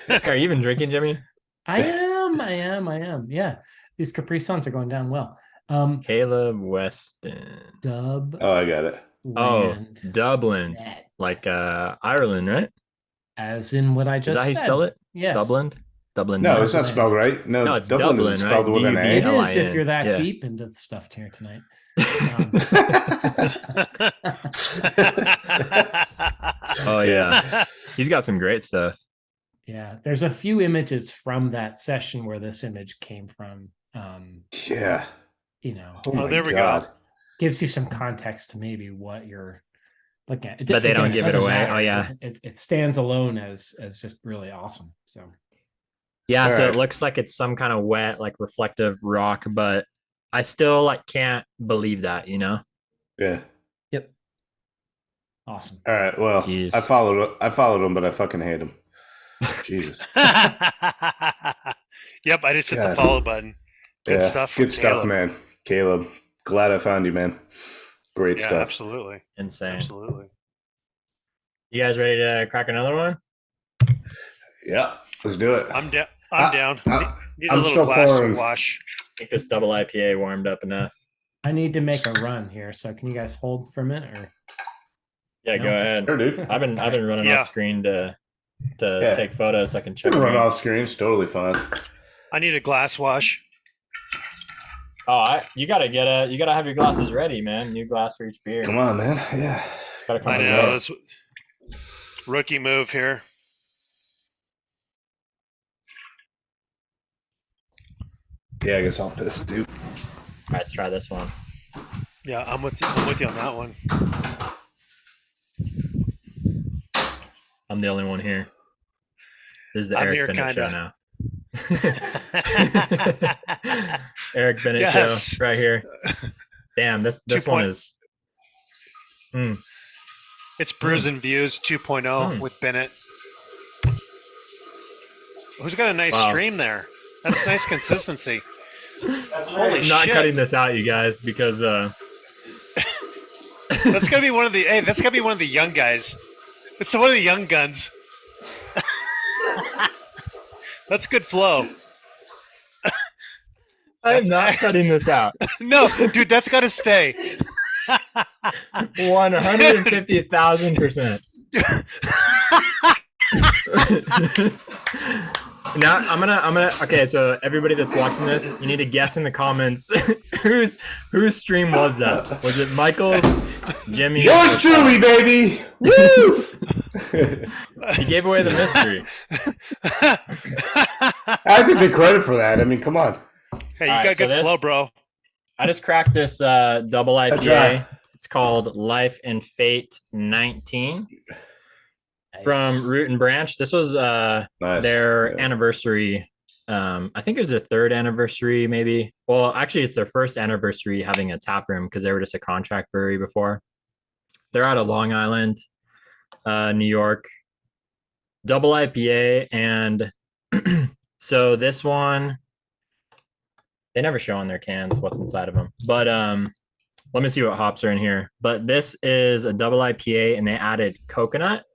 Are you even drinking, Jimmy? I am. Yeah. These Capri Suns are going down well. Caleb Weston. Oh, I got it. Dublin. Like Ireland, right? As in what I just said. Is that how you spell it? Yes. Dublin. No, it's not spelled right. No, it's Dublin, is spelled with an A. It is if you're that deep into the stuff here tonight. Oh yeah, he's got some great stuff. Yeah, there's a few images from that session where this image came from. Yeah, there we go. Gives you some context to maybe what you're looking at. But they don't give it away. Matter. Oh yeah, it stands alone as just really awesome. So yeah, so it looks like it's some kind of wet, like reflective rock, but I still like can't believe that, Yeah. Yep. Awesome. All right. Well, jeez. I followed him, but I fucking hate him. Jesus. Yep, I just hit the follow button. Good stuff. Good stuff, man. Caleb, glad I found you, man. Great stuff. Absolutely. Insane. Absolutely. You guys ready to crack another one? Yeah, let's do it. I'm down. Need a I'm little still glass pouring. to wash. I think this double IPA warmed up enough. I need to make a run here, so can you guys hold for a minute? Or Yeah, No? go ahead. Sure, dude. I've been running Yeah. off screen to Yeah. take photos. So I can check. Run them. off screen. It's totally fine. I need a glass wash. Oh, you gotta have your glasses ready, man. New glass for each beer. Come on, man. Yeah. Gotta come I prepared. know this rookie move here. Yeah, I guess I'll piss, dude. All right, let's try this one. Yeah, I'm with you. I'm with you on that one. I'm the only one here. This is the I'm Eric here Bennett show kinda. now. Eric Bennett Yes. show right here. Damn, this 2 one point- is. It's Brews and Views 2.0 Mm. with Bennett. Who's got a nice Wow. stream there? That's nice consistency. Holy I'm not shit! cutting this out, you guys, because That's gotta be one of the. Hey, that's gotta be one of the young guys. It's one of the young guns. That's good flow. I'm not cutting this out. No, dude, that's gotta stay. 150,000%. Now I'm gonna. Okay, so everybody that's watching this, you need to guess in the comments whose stream was that? Was it Michael's, Jimmy's? Yours truly, baby. Woo! He gave away the mystery. I have to take credit for that. I mean, come on. Hey, you All right, got so good flow, this- bro. I just cracked this double That's IPA. right. It's called Life and Fate 19 from Root and Branch. This was Nice. their Yeah. anniversary. I think it was their third anniversary, maybe. Well, actually, it's their first anniversary having a tap room because they were just a contract brewery before. They're out of Long Island, New York. Double IPA, and so this one, they never show on their cans what's inside of them. But let me see what hops are in here. But this is a double IPA, and they added coconut.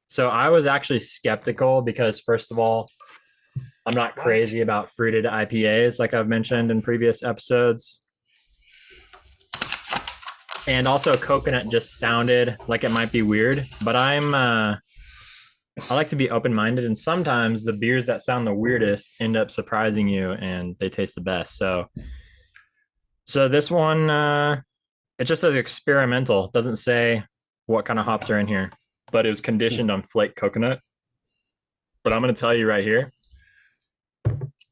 So I was actually skeptical because, first of all, I'm not crazy about fruited IPAs like I've mentioned in previous episodes. And also coconut just sounded like it might be weird, but I like to be open-minded, and sometimes the beers that sound the weirdest end up surprising you and they taste the best. So this one, it just says experimental. It doesn't say what kind of hops are in here, but it was conditioned on flake coconut. But I'm going to tell you right here,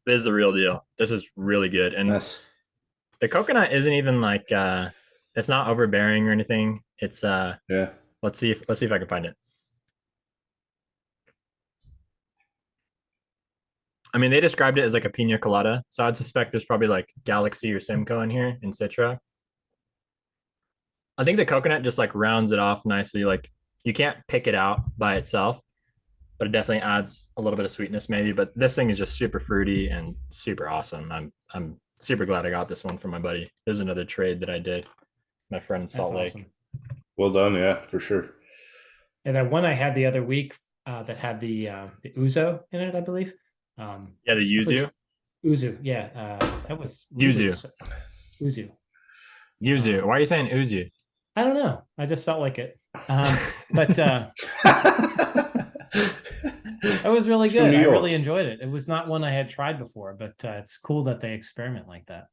this is the real deal. This is really good. And Nice. the coconut isn't even like, it's not overbearing or anything. It's, Yeah. let's see if I can find it. I mean, they described it as like a pina colada, so I'd suspect there's probably like Galaxy or Simcoe in here in Citra. I think the coconut just like rounds it off nicely. Like you can't pick it out by itself, but it definitely adds a little bit of sweetness maybe. But this thing is just super fruity and super awesome. I'm super glad I got this one from my buddy. There's another trade that I did, my friend in Salt Lake. awesome. Well done. Yeah, for sure. And that one I had the other week that had the Uzo in it, I believe. Yeah, the yuzu. Uzu, yeah. That was Yuzu. Uzu. Yuzu. Why are you saying uzu? I don't know. I just felt like it. But that was really It's from good. New I York. really enjoyed it. It was not one I had tried before, but it's cool that they experiment like that.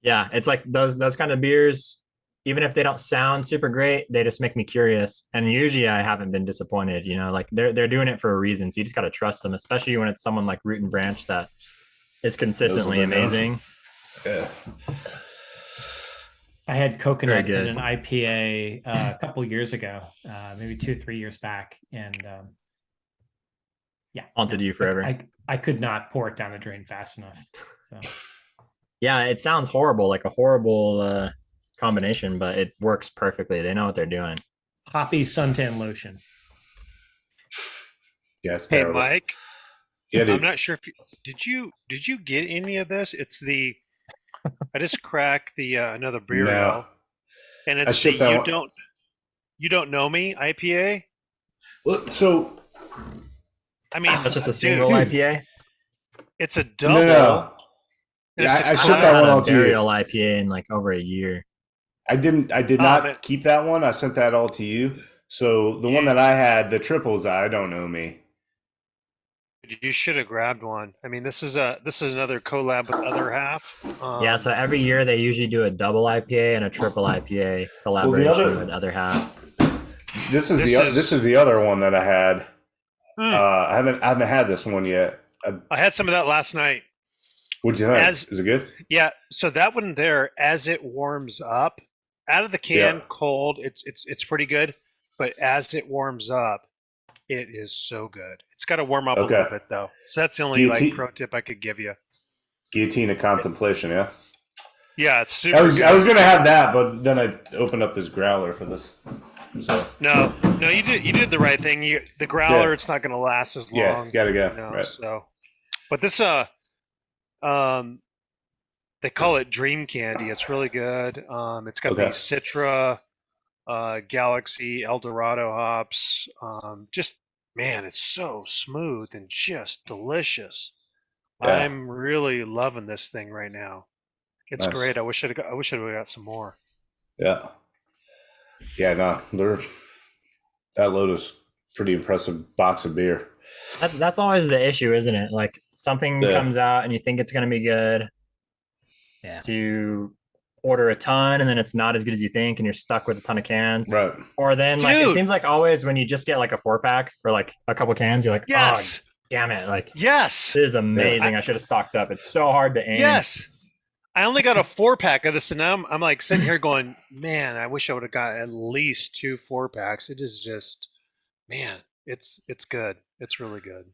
Yeah, it's like those kind of beers, even if they don't sound super great, they just make me curious. And usually I haven't been disappointed, you know, like they're doing it for a reason. So you just got to trust them, especially when it's someone like Root and Branch that is consistently they're doing. amazing. Yeah. I had coconut Very in good. an IPA a couple years ago, maybe 2 or 3 years back. And yeah. Haunted you forever. I could not pour it down the drain fast enough. So Yeah, it sounds horrible, like a horrible combination, but it works perfectly. They know what they're doing. hoppy suntan lotion. Yeah, it's Hey, terrible. Mike. Yeah, dude. I'm not sure if did you get any of this? It's the I just cracked the another beer No. now, and I it's the shipped that one. you don't know me IPA. Well, so I mean, That's just a dude, single dude. IPA. It's a double. no. And Yeah, it's I a shipped I that haven't one had all a to you. burial IPA in like over a year. I did Oh, not man. keep that one. I sent that all to you. So the one that I had, the triples, I don't know me. You should have grabbed one. I mean, this is another collab with Other Half. Yeah, so every year they usually do a double IPA and a triple IPA collaboration with Other Half. This is the other one that I had. I haven't had this one yet. I had some of that last night. What'd you think? Is it good? Yeah, so that one there, as it warms up, out of the can, cold, it's pretty good. But as it warms up, it is so good. It's got to warm up a little bit though. So that's the only pro tip I could give you. Guillotine of contemplation, yeah. Yeah, it's super. I was gonna have that, but then I opened up this growler for this. So. No, you did the right thing. The growler, it's not gonna last as long. Yeah, gotta go. You know, right. So, but this they call it Dream Candy. It's really good. It's got the Citra, Galaxy, Eldorado hops. Just man, it's so smooth and just delicious. Yeah. I'm really loving this thing right now. It's great. I wish I'd got some more. Yeah. Yeah, no, that Lotus pretty impressive box of beer. That's always the issue, isn't it? Like something comes out and you think it's going to be good. Yeah. To order a ton and then it's not as good as you think and you're stuck with a ton of cans. Right. Or then like it seems like always when you just get like a 4-pack or like a couple cans, you're like, yes. Oh, damn it. Like, yes, this is amazing. I should have stocked up. It's so hard to aim. Yes. I only got a 4-pack of this, and now I'm like sitting here going, man, I wish I would have got at least 2 4-packs. It is just, man, it's good. It's really good.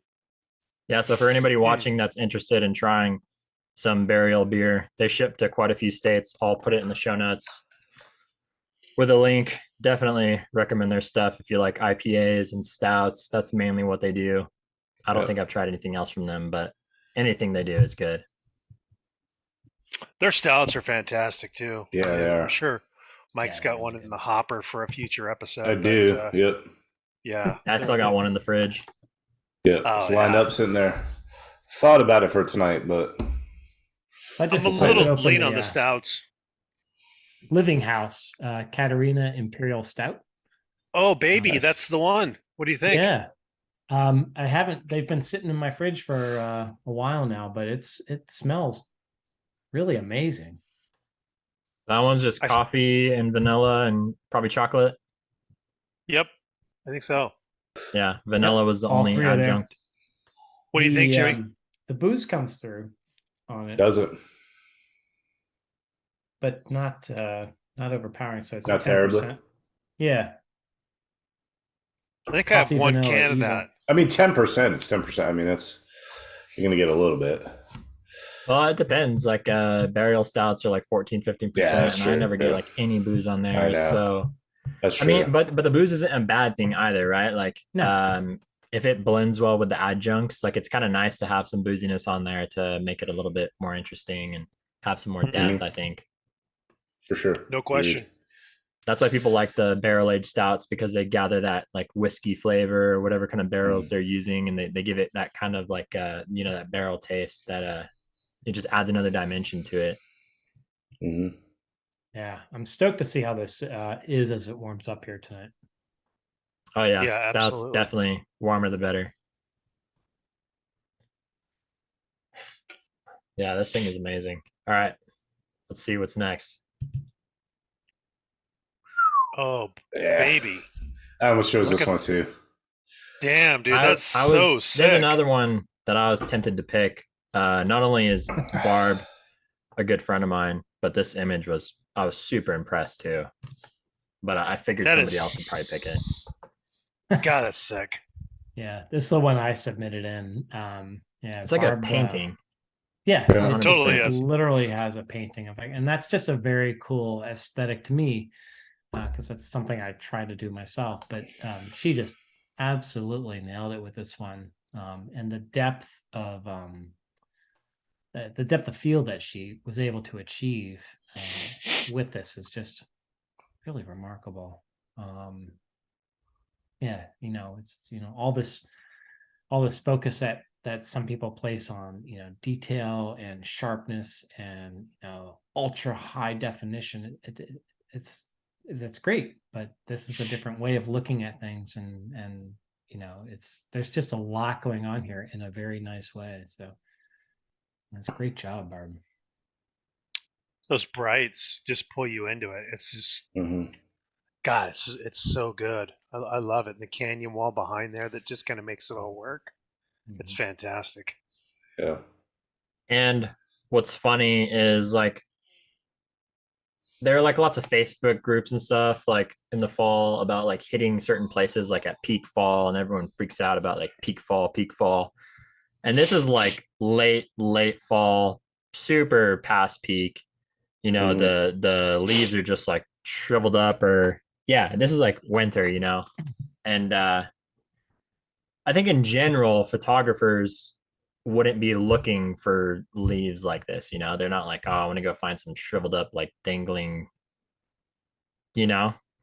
Yeah. So for anybody watching that's interested in trying some burial beer, they ship to quite a few states. I'll put it in the show notes with a link. Definitely recommend their stuff if you like IPAs and stouts. That's mainly what they do. I don't think I've tried anything else from them, but anything they do is good. Their stouts are fantastic too. Yeah, they are. I'm sure Mike's got one in the hopper for a future episode. I do. Yep. Yeah. I still got one in the fridge. Yep. It's lined up sitting there. Thought about it for tonight, but I'm a little lean on the stouts. Living House, Katarina Imperial Stout. Oh, baby, that's the one. What do you think? Yeah. I haven't. They've been sitting in my fridge for a while now, but it smells really amazing. That one's just coffee and vanilla and probably chocolate. Yep, I think so. Yeah, vanilla was the only adjunct. What do you think, Jimmy? The booze comes through on it. Does it? But not overpowering. So it's not terribly. Yeah. I think I have one can of that. I mean, 10%. It's 10%. I mean, you're gonna get a little bit. Well, it depends. Like burial stouts are like 14-15%. Yeah, and I never get like any booze on there. So that's true. I mean, but the booze isn't a bad thing either, right? Like if it blends well with the adjuncts, like it's kind of nice to have some booziness on there to make it a little bit more interesting and have some more depth, I think. For sure. No question. That's why people like the barrel aged stouts, because they gather that like whiskey flavor or whatever kind of barrels they're using, and they give it that kind of like that barrel taste that it just adds another dimension to it. Mm-hmm. Yeah, I'm stoked to see how this is as it warms up here tonight. Oh yeah, stouts absolutely. definitely warmer the better. Yeah, this thing is amazing. All right, let's see what's next. Oh, baby. I almost chose this one too. Damn, dude, that's so sick. There's another one that I was tempted to pick. Not only is Barb a good friend of mine, but this image I was super impressed too. But I figured somebody else would probably pick it. God, that's sick. Yeah, this is the one I submitted in. Yeah, it's like Barb, a painting. Yeah, it totally is. Literally has a painting of it, and that's just a very cool aesthetic to me, because that's something I try to do myself. But she just absolutely nailed it with this one, and the depth of field that she was able to achieve with this is just really remarkable. Yeah, it's all this focus that that some people place on, detail and sharpness and, ultra high definition. That's great, but this is a different way of looking at things, and there's just a lot going on here in a very nice way. So that's a great job, Barb. Those brights just pull you into it. It's just, God, it's so good. I love it. And the canyon wall behind there that just kind of makes it all work. It's fantastic. Yeah. And what's funny is like there are like lots of Facebook groups and stuff like in the fall about like hitting certain places like at peak fall, and everyone freaks out about like peak fall. And this is like late fall, super past peak. The leaves are just like shriveled up, or this is like winter, and I think in general photographers wouldn't be looking for leaves like this. They're not like, oh, I want to go find some shriveled up like dangling,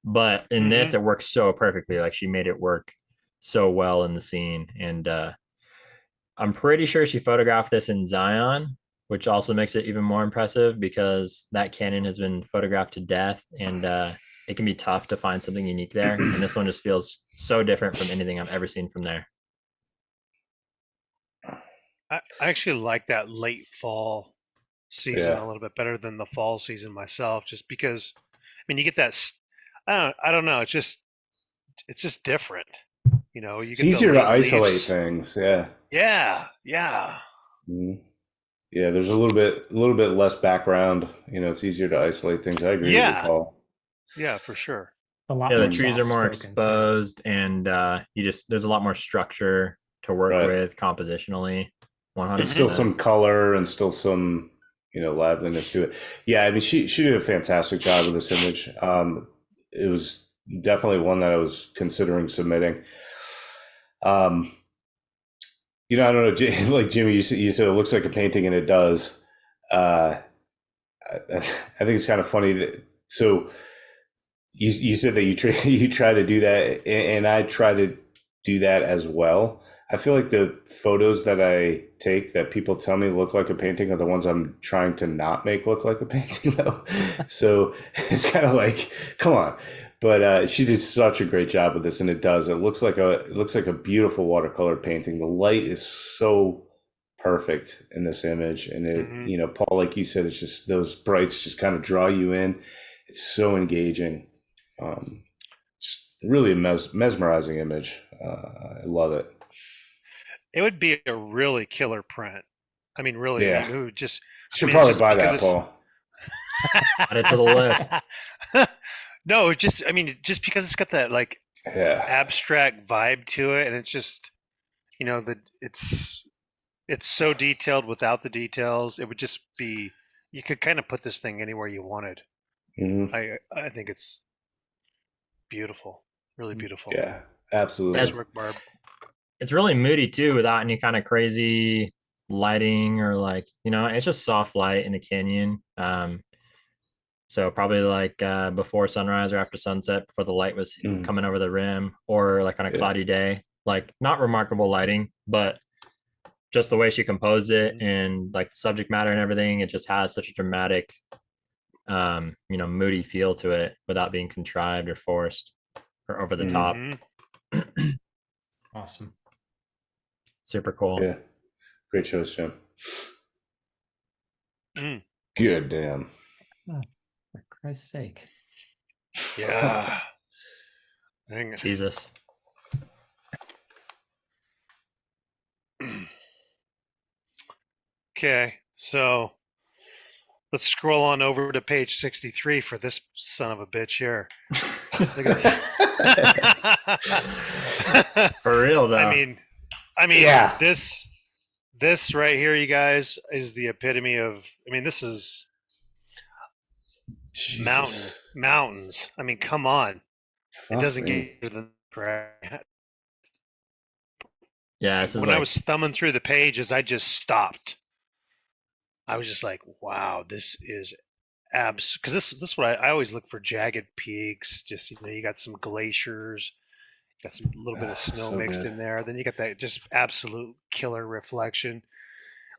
but in this it works so perfectly. Like she made it work so well in the scene. And I'm pretty sure she photographed this in Zion, which also makes it even more impressive because that canyon has been photographed to death, and it can be tough to find something unique there. And this one just feels so different from anything I've ever seen from there. I actually like that late fall season a little bit better than the fall season myself, just because, you get that, I don't know. It's just different. It's easier to isolate things. Yeah. Yeah. Yeah. Mm-hmm. Yeah. There's a little bit less background. It's easier to isolate things. I agree with you, Paul. Yeah, for sure. The trees are more exposed, and there's a lot more structure to work with compositionally. 100%. It's still some color and still some, liveliness to it. Yeah, she did a fantastic job with this image. It was definitely one that I was considering submitting. I don't know, like Jimmy, you said it looks like a painting, and it does. I think it's kind of funny that, so you said that you try to do that, and I try to do that as well. I feel like the photos that I take that people tell me look like a painting are the ones I'm trying to not make look like a painting, though. So it's kind of like, come on. But she did such a great job with this, and it does. It looks like a beautiful watercolor painting. The light is so perfect in this image, and it, Paul, like you said, it's just those brights just kind of draw you in. It's so engaging. It's really a mesmerizing image. I love it. It would be a really killer print. Really. Yeah. It would just. You should probably buy that, Paul. Add it to the list. No, just because it's got that like abstract vibe to it, and it's just, it's so detailed without the details. It would just be, you could kind of put this thing anywhere you wanted. I think it's beautiful, really beautiful. Yeah, absolutely. Nice work, Barb. It's really moody too, without any kind of crazy lighting or like, it's just soft light in the canyon. So probably like before sunrise or after sunset, before the light was coming over the rim, or like on a cloudy day. Like not remarkable lighting, but just the way she composed it and like the subject matter and everything, it just has such a dramatic, moody feel to it without being contrived or forced or over the top. Awesome. Super cool. Yeah. Great choice, Jim. Good damn. Oh, for Christ's sake. Yeah. Jesus. Okay, so let's scroll on over to page 63 for this son of a bitch here. Look at that. For real though. Yeah. This right here, you guys, is the epitome of. This is mountains. Come on. It doesn't get better than that. Yeah, when I was thumbing through the pages, I just stopped. I was just like, wow, this is because this is what I always look for: jagged peaks. Just you got some glaciers. Got some little bit of snow so mixed good. in there. Then you got that just absolute killer reflection.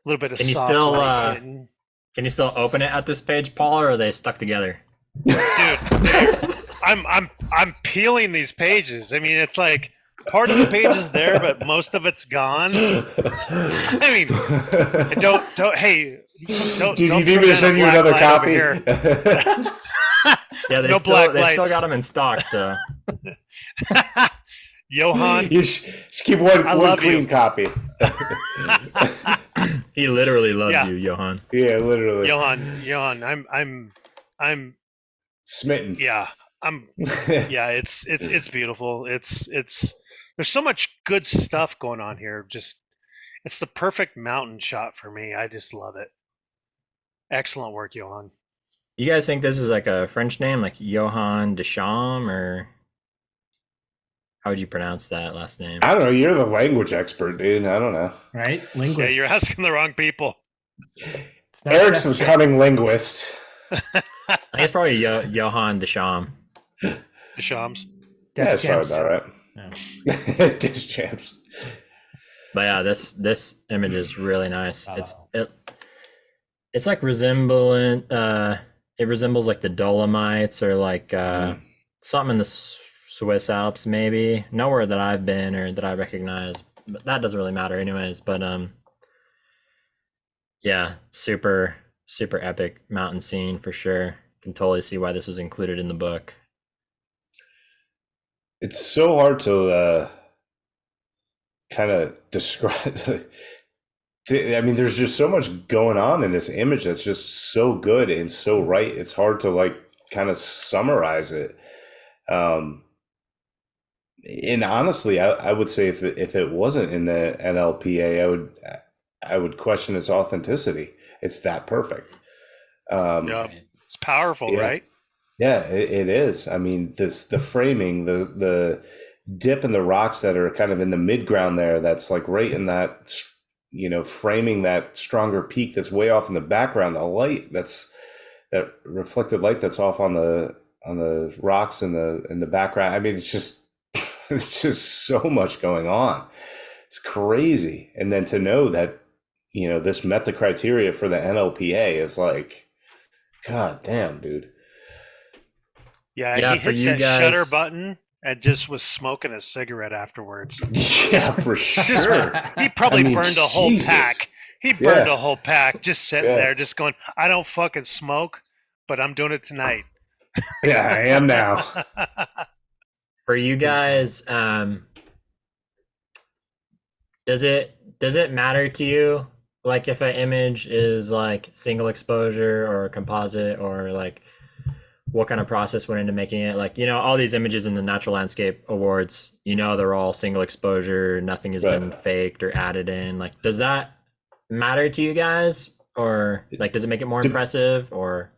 A little bit of Can you soft still light hitting. can you still open it at this page, Paul, or are they stuck together? Dude, I'm peeling these pages. I mean, it's like part of the page is there, but most of it's gone. I mean, don't hey, don't. Dude, don't you need throw me to down a send you black another light over copy? here. Yeah, No black they still lights. got them in stock. So Johan, You just keep one love clean you. copy. he literally loves Yeah. you, Johan. Yeah, literally. Johan, I'm Smitten. yeah, it's beautiful. It's there's so much good stuff going on here. Just it's the perfect mountain shot for me. I just love it. Excellent work, Johan. You guys think this is like a French name, like Yohan Deschamps, or how would you pronounce that last name? I don't know. You're the language expert, dude. I don't know. Right? Yeah, Linguist. you're asking the wrong people. It's not Eric's just the cunning linguist. I think it's probably Yohan Deschamps. Deschamps. Yeah, that's probably Deschamps. about No. right. Deschamps. But yeah, this image is really nice. Oh. It's like resemblant. It resembles like the Dolomites or like something in the Swiss Alps, maybe. Nowhere that I've been or that I recognize, but that doesn't really matter, anyways. But yeah, super epic mountain scene for sure. Can totally see why this was included in the book. It's so hard to kind of describe. I mean, there's just so much going on in this image that's just so good and so right. It's hard to like kind of summarize it. And honestly, I would say if it wasn't in the NLPA, I would question its authenticity. It's that perfect. Yeah, it's powerful, Yeah. right? Yeah, it is. I mean, the framing, the dip in the rocks that are kind of in the mid ground there, that's like right in that, framing that stronger peak that's way off in the background, the light that reflected light that's off on the rocks in the background. I mean, it's just so much going on. It's crazy. And then to know that, this met the criteria for the NLPA is like, God damn, dude. Yeah, he for hit you that guys- shutter button and just was smoking a cigarette afterwards. Yeah, for sure. He probably burned a whole Jesus. pack. He burned Yeah. a whole pack just sitting Yeah. there, just going, I don't fucking smoke, but I'm doing it tonight. Yeah, I am now. For you guys, does it matter to you, like if an image is like single exposure or composite, or like what kind of process went into making it? Like, all these images in the Natural Landscape Awards, they're all single exposure, nothing has been faked or added in. Like, does that matter to you guys, or like does it make it more impressive? Or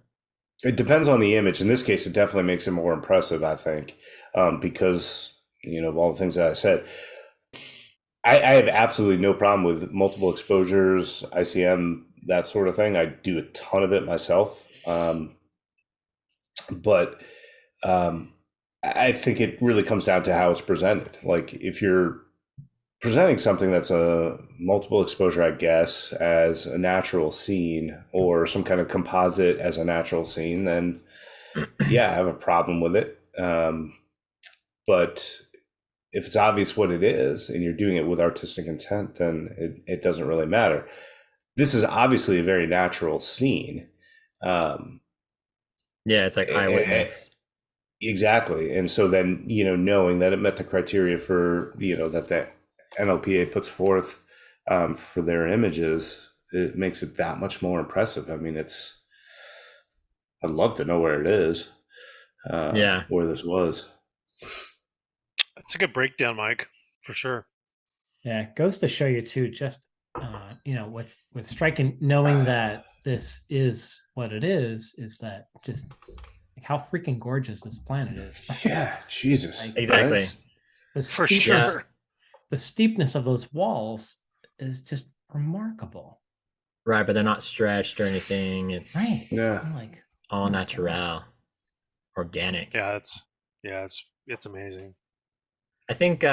It depends on the image. In this case, it definitely makes it more impressive, I think, because, of all the things that I said. I have absolutely no problem with multiple exposures, ICM, that sort of thing. I do a ton of it myself. But I think it really comes down to how it's presented. Like if you're presenting something that's a multiple exposure, I guess, as a natural scene, or some kind of composite as a natural scene, then yeah, I have a problem with it. But if it's obvious what it is and you're doing it with artistic intent, then it doesn't really matter. This is obviously a very natural scene. yeah, it's like eyewitness. Exactly. And so then, knowing that it met the criteria for, that the NLPA puts forth for their images, it makes it that much more impressive. I mean, I'd love to know where it is, where this was. That's a good breakdown, Mike, for sure. Yeah, it goes to show you too, just what's striking, knowing that this is what it is that just like how freaking gorgeous this planet is. Yeah, Jesus. Like, Exactly. The For steepness, sure. the steepness of those walls is just remarkable. Right, but they're not stretched or anything. It's Right. Yeah. I'm like, all natural, organic. Yeah, it's amazing. I think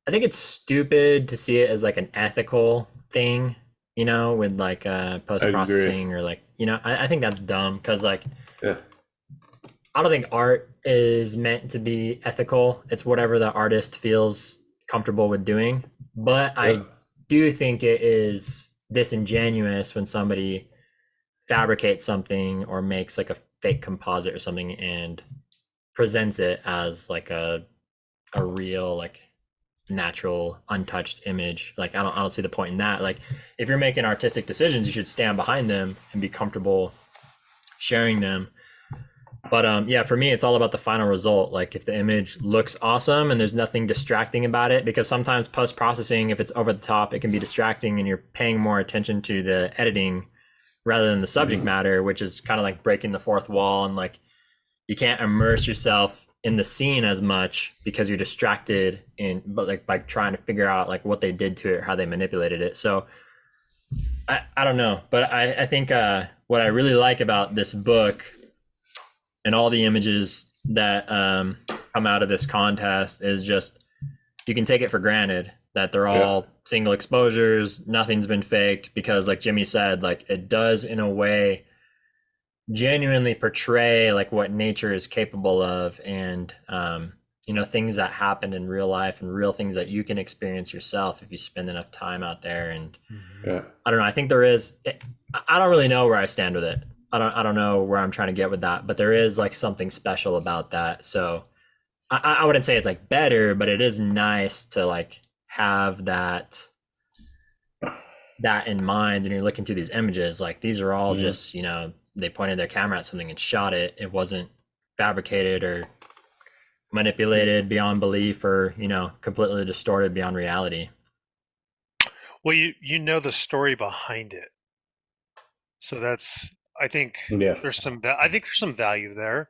it's stupid to see it as like an ethical thing, with like I agree. post-processing or like, I think that's dumb because like Yeah. I don't think art is meant to be ethical. It's whatever the artist feels comfortable with doing. But Yeah. I do think it is disingenuous when somebody fabricates something or makes like a fake composite or something and presents it as like a real like natural untouched image. Like I don't see the point in that. Like if you're making artistic decisions, you should stand behind them and be comfortable sharing them. But yeah, for me it's all about the final result. Like if the image looks awesome and there's nothing distracting about it, because sometimes post processing, if it's over the top, it can be distracting and you're paying more attention to the editing rather than the subject matter, which is kind of like breaking the fourth wall, and like you can't immerse yourself in the scene as much because you're distracted but like by trying to figure out like what they did to it or how they manipulated it. So I don't know, but I think what I really like about this book and all the images that come out of this contest is just you can take it for granted that they're all single exposures, nothing's been faked, because like Jimmy said, like it does in a way genuinely portray like what nature is capable of, and things that happen in real life and real things that you can experience yourself if you spend enough time out there. And I don't know, I think there is, I don't really know where I stand with it. I don't know where I'm trying to get with that, but there is like something special about that. So I wouldn't say it's like better, but it is nice to like have that in mind. And you're looking through these images, like these are all just, they pointed their camera at something and shot it. It wasn't fabricated or manipulated beyond belief or, completely distorted beyond reality. Well, you know the story behind it, so that's I think there's some value there.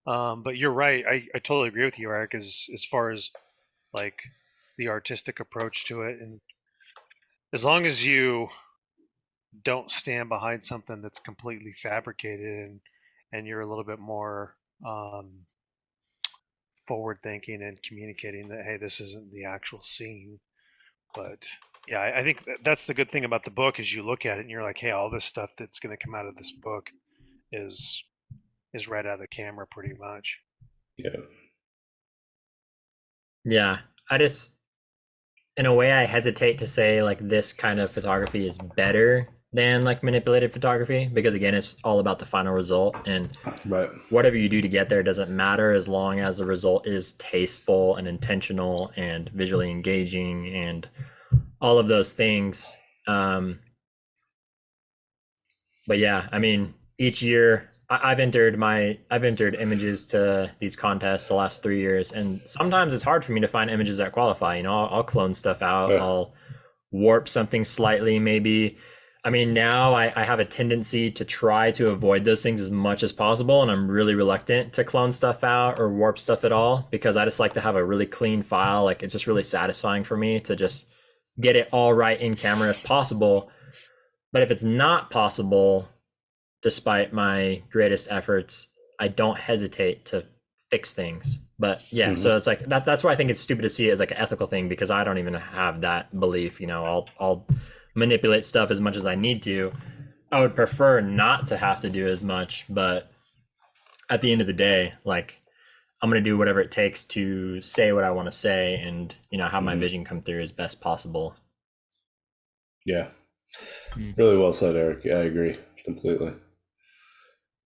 But you're right. I totally agree with you, Eric. As far as like the artistic approach to it, and as long as you don't stand behind something that's completely fabricated, and you're a little bit more forward thinking and communicating that, hey, this isn't the actual scene. But yeah, I think that's the good thing about the book is you look at it and you're like, hey, all this stuff that's going to come out of this book is right out of the camera pretty much. Yeah, I just, in a way, I hesitate to say like this kind of photography is better than like manipulated photography, because again, it's all about the final result, and whatever you do to get there doesn't matter as long as the result is tasteful and intentional and visually engaging and all of those things. But yeah, I mean, each year I've entered images to these contests the last 3 years, and sometimes it's hard for me to find images that qualify. I'll clone stuff out. I'll warp something slightly, maybe. I mean, now I have a tendency to try to avoid those things as much as possible, and I'm really reluctant to clone stuff out or warp stuff at all, because I just like to have a really clean file. Like, it's just really satisfying for me to just get it all right in camera if possible. But if it's not possible, despite my greatest efforts, I don't hesitate to fix things. But yeah, so it's like that's why I think it's stupid to see it as like an ethical thing, because I don't even have that belief. I'll manipulate stuff as much as I need to. I would prefer not to have to do as much, but at the end of the day, like, I'm going to do whatever it takes to say what I want to say and, have my vision come through as best possible. Yeah. Really well said, Eric. Yeah, I agree completely.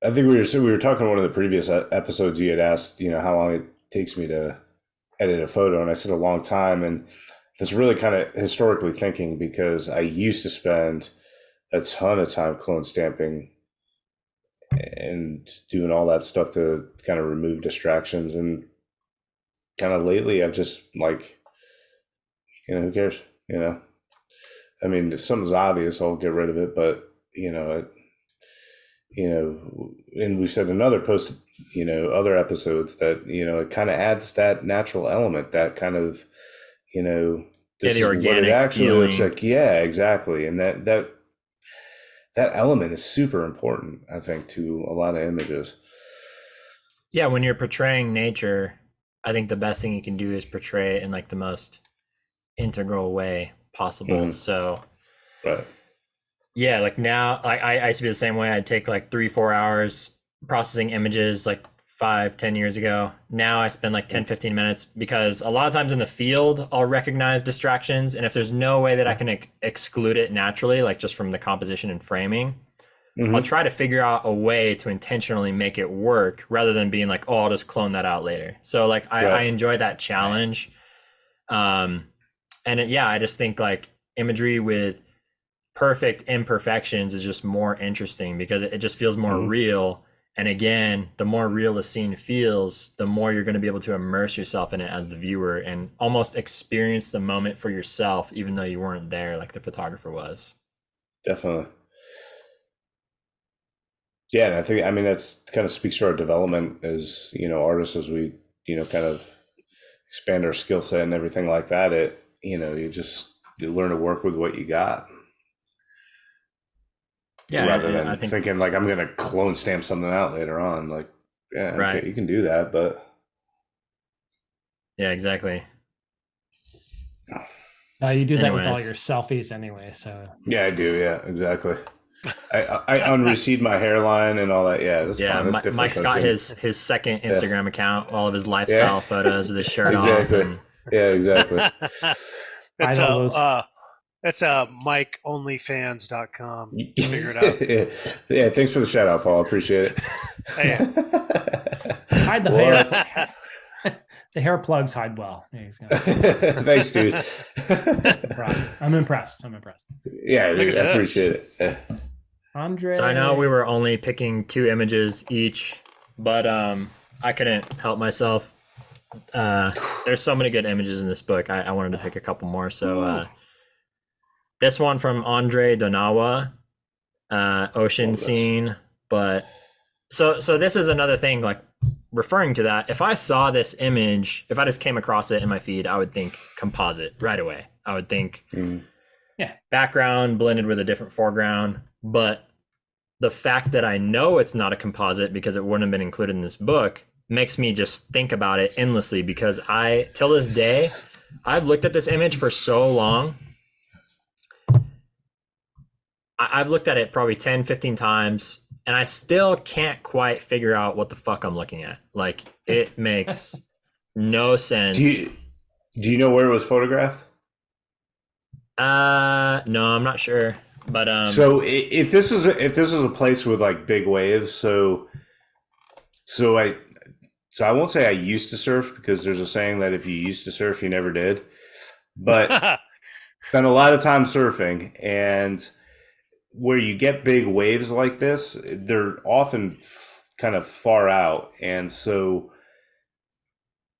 I think we were talking in one of the previous episodes. You had asked, how long it takes me to edit a photo, and I said a long time. And that's really kind of historically thinking, because I used to spend a ton of time clone stamping and doing all that stuff to kind of remove distractions. And kind of lately, I've just like, who cares? I mean, if something's obvious, I'll get rid of it. But and we said in other other episodes that, it kind of adds that natural element, that kind of, this the is organic what it actually feeling. looks like. Yeah, exactly. And that element is super important, I think, to a lot of images. Yeah, when you're portraying nature, I think the best thing you can do is portray it in like the most integral way possible. So Right. yeah, like now I used to be the same way. I'd take like 3-4 hours processing images like 5-10 years ago. Now I spend like 10-15 minutes because a lot of times in the field I'll recognize distractions, and if there's no way that I can exclude it naturally, like just from the composition and framing, I'll try to figure out a way to intentionally make it work rather than being like, oh, I'll just clone that out later. So like I enjoy that challenge. And I just think like imagery with perfect imperfections is just more interesting because it just feels more real. And again, the more real the scene feels, the more you're going to be able to immerse yourself in it as the viewer and almost experience the moment for yourself, even though you weren't there like the photographer was. Definitely. Yeah, and I mean, that's kind of speaks to our development as, artists, as we, kind of expand our skill set and everything like that. You learn to work with what you got. Yeah. Rather than thinking like, I'm going to clone stamp something out later on. Like, yeah, right. Okay, you can do that, but. Yeah, exactly. You do that with all your selfies anyway, so. Yeah, I do. Yeah, exactly. I unrecede my hairline and all that. Yeah, that's fine. That's Mike's got his second Instagram account, all of his lifestyle photos with his shirt exactly. off. Yeah, exactly. It's MikeOnlyFans.com. Figure it out. Yeah, thanks for the shout out, Paul. Appreciate it. Hide the hair. The hair plugs hide well. Thanks, dude. I'm impressed. Yeah, dude, I appreciate it. Andre. So I know we were only picking 2 images each, but I couldn't help myself. There's so many good images in this book. I wanted to pick a couple more. So this one from Andre Donawa, ocean scene. But so this is another thing, like referring to that. If I saw this image, if I just came across it in my feed, I would think composite right away. I would think background blended with a different foreground. But the fact that I know it's not a composite because it wouldn't have been included in this book makes me just think about it endlessly, because till this day, I've looked at this image for so long. I've looked at it probably 10, 15 times, and I still can't quite figure out what the fuck I'm looking at. Like, it makes no sense. Do you know where it was photographed? No, I'm not sure. But so if this is a place with like big waves, so I won't say I used to surf, because there's a saying that if you used to surf, you never did. But spent a lot of time surfing, and where you get big waves like this, they're often kind of far out, and so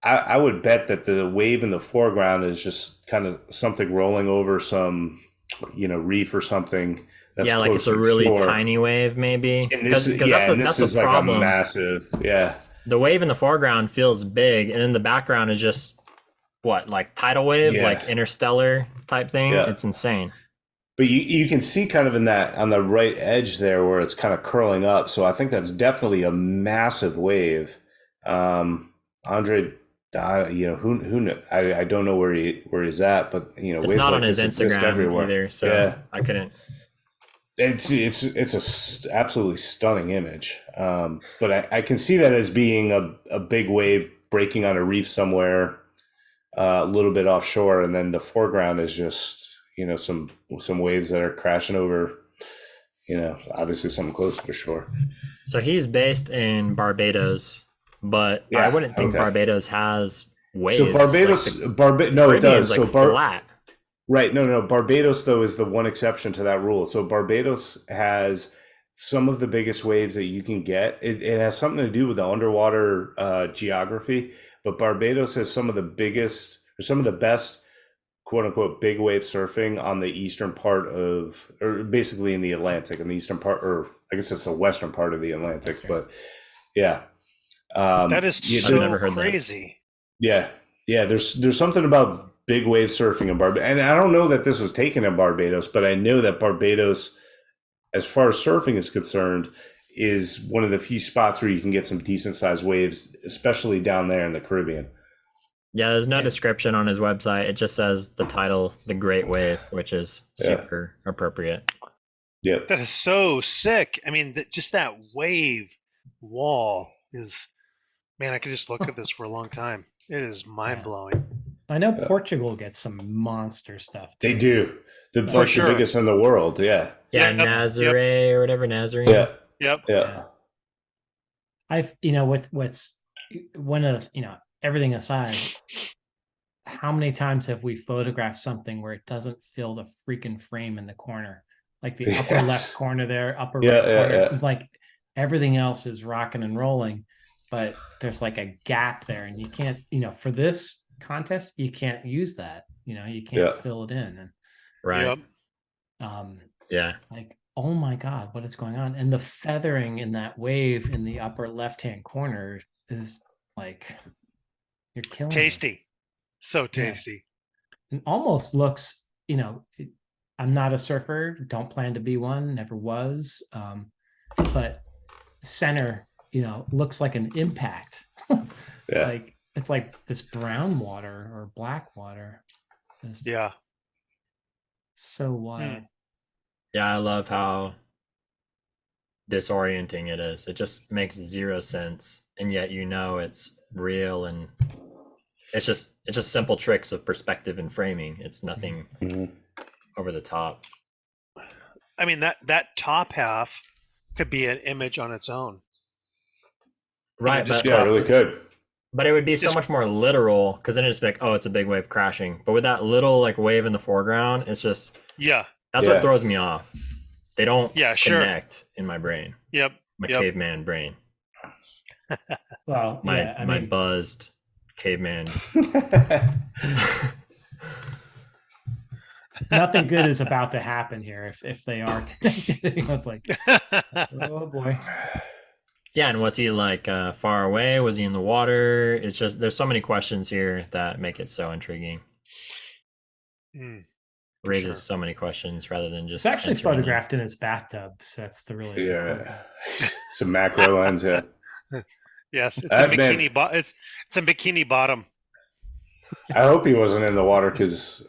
I would bet that the wave in the foreground is just kind of something rolling over some, reef or something. That's like it's a really tiny wave, maybe. Because that's the problem. Like a massive, The wave in the foreground feels big, and then the background is just like tidal wave, like interstellar type thing. Yeah. It's insane. But you can see kind of in that on the right edge there where it's kind of curling up. So I think that's definitely a massive wave. Andre, who I don't know where he's at, but it's waves not like on his Instagram everywhere. Either, so I couldn't. It's a absolutely stunning image. But I can see that as being a big wave breaking on a reef somewhere, a little bit offshore, and then the foreground is just some waves that are crashing over, obviously something closer to shore. So he's based in Barbados, but I wouldn't think Barbados has waves. So Barbados, it does. So flat. Right. No. Barbados, though, is the one exception to that rule. So Barbados has some of the biggest waves that you can get. It has something to do with the underwater geography, but Barbados has some of the biggest, or some of the best, quote unquote, big wave surfing on the eastern part of, or basically in the Atlantic, in the eastern part, or I guess it's the western part of the Atlantic. But yeah. That is so crazy. That. Yeah. There's something about big wave surfing in Barbados. And I don't know that this was taken in Barbados, but I know that Barbados, as far as surfing is concerned, is one of the few spots where you can get some decent sized waves, especially down there in the Caribbean. Yeah, there's no Yeah. description on his website. It just says the title, The Great Wave, which is super appropriate. Yep. That is so sick. I mean, just that wave wall is, man, I could just look at this for a long time. It is mind blowing. I know Portugal gets some monster stuff. They too. do. The For sure. biggest in the world. Yeah. Yeah, Yep, Nazare or whatever, Nazarene. Yeah. Yep. Yeah. I've, what's one of, everything aside, how many times have we photographed something where it doesn't fill the freaking frame in the corner? Like the upper left corner there, upper right corner. Like everything else is rocking and rolling, but there's like a gap there, and you can't, for this contest, you can't use that. You can't fill it in. And Right. Yep. like, oh my God, what is going on? And the feathering in that wave in the upper left-hand corner is like, you're killing me. Tasty. So tasty. It almost looks, I'm not a surfer, don't plan to be one, never was. But center, looks like an impact. Like it's like this brown water or black water. Yeah. So wild. Yeah, I love how disorienting it is. It just makes zero sense, and yet it's real, and it's just simple tricks of perspective and framing. It's nothing over the top. I mean, that top half could be an image on its own. Right, but it really could. But it would be so much more literal, because then it's like, oh, it's a big wave crashing. But with that little like wave in the foreground, it's just that's what throws me off. They don't connect in my brain. Yep. My caveman brain. Well, my buzzed caveman. Nothing good is about to happen here if they are connected. It's like, oh boy. Yeah, and was he like far away? Was he in the water? It's just there's so many questions here that make it so intriguing. Raises so many questions rather than just. It's actually photographed in his bathtub, so that's the really some macro lens. Yes, it's a bikini. It's a bikini bottom. I hope he wasn't in the water, because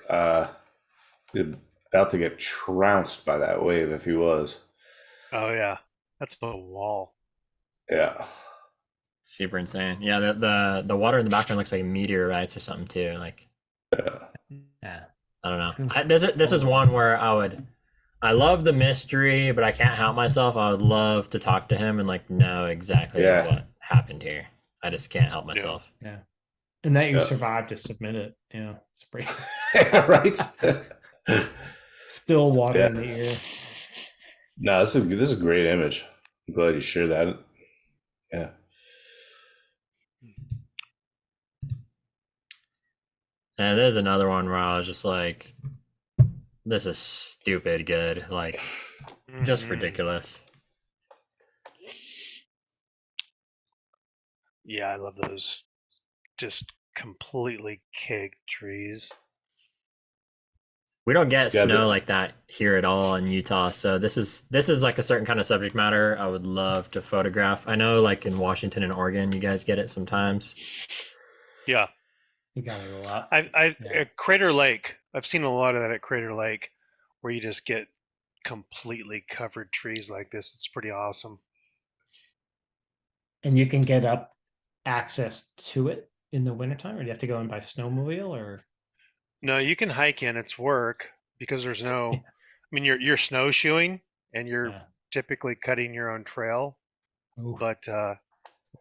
he's about to get trounced by that wave if he was. Oh yeah, that's the wall. Yeah. Super insane. Yeah, the water in the background looks like meteorites or something too. Like, yeah. I don't know. This is one where I love the mystery, but I can't help myself. I would love to talk to him and like know exactly what happened here. I just can't help myself. Yeah. And that you survived to submit it. Yeah. It's pretty right. Still water in the ear. No, this is a great image. I'm glad you shared that. Yeah. And there's another one where I was just like, this is stupid good. Like, just ridiculous. Yeah, I love those. Just completely caked trees. We don't get snow like that here at all in Utah. So this is like a certain kind of subject matter I would love to photograph. I know like in Washington and Oregon, you guys get it sometimes. Yeah. You got it a lot. At Crater Lake, I've seen a lot of that at Crater Lake, where you just get completely covered trees like this. It's pretty awesome. And you can get up access to it in the wintertime, or do you have to go in by snowmobile or? No, you can hike in. It's work because there's no. I mean, you're snowshoeing and you're typically cutting your own trail, but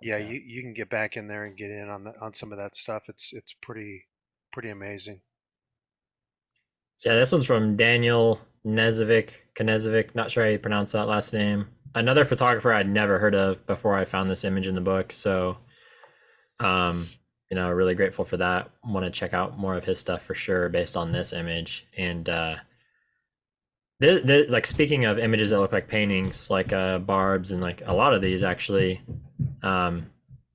you can get back in there and get in on some of that stuff. It's pretty amazing. So yeah, this one's from Daniel Knezevic. Not sure how you pronounce that last name. Another photographer I'd never heard of before I found this image in the book. So, really grateful for that. Want to check out more of his stuff for sure based on this image. And like speaking of images that look like paintings, like Barb's and like a lot of these actually,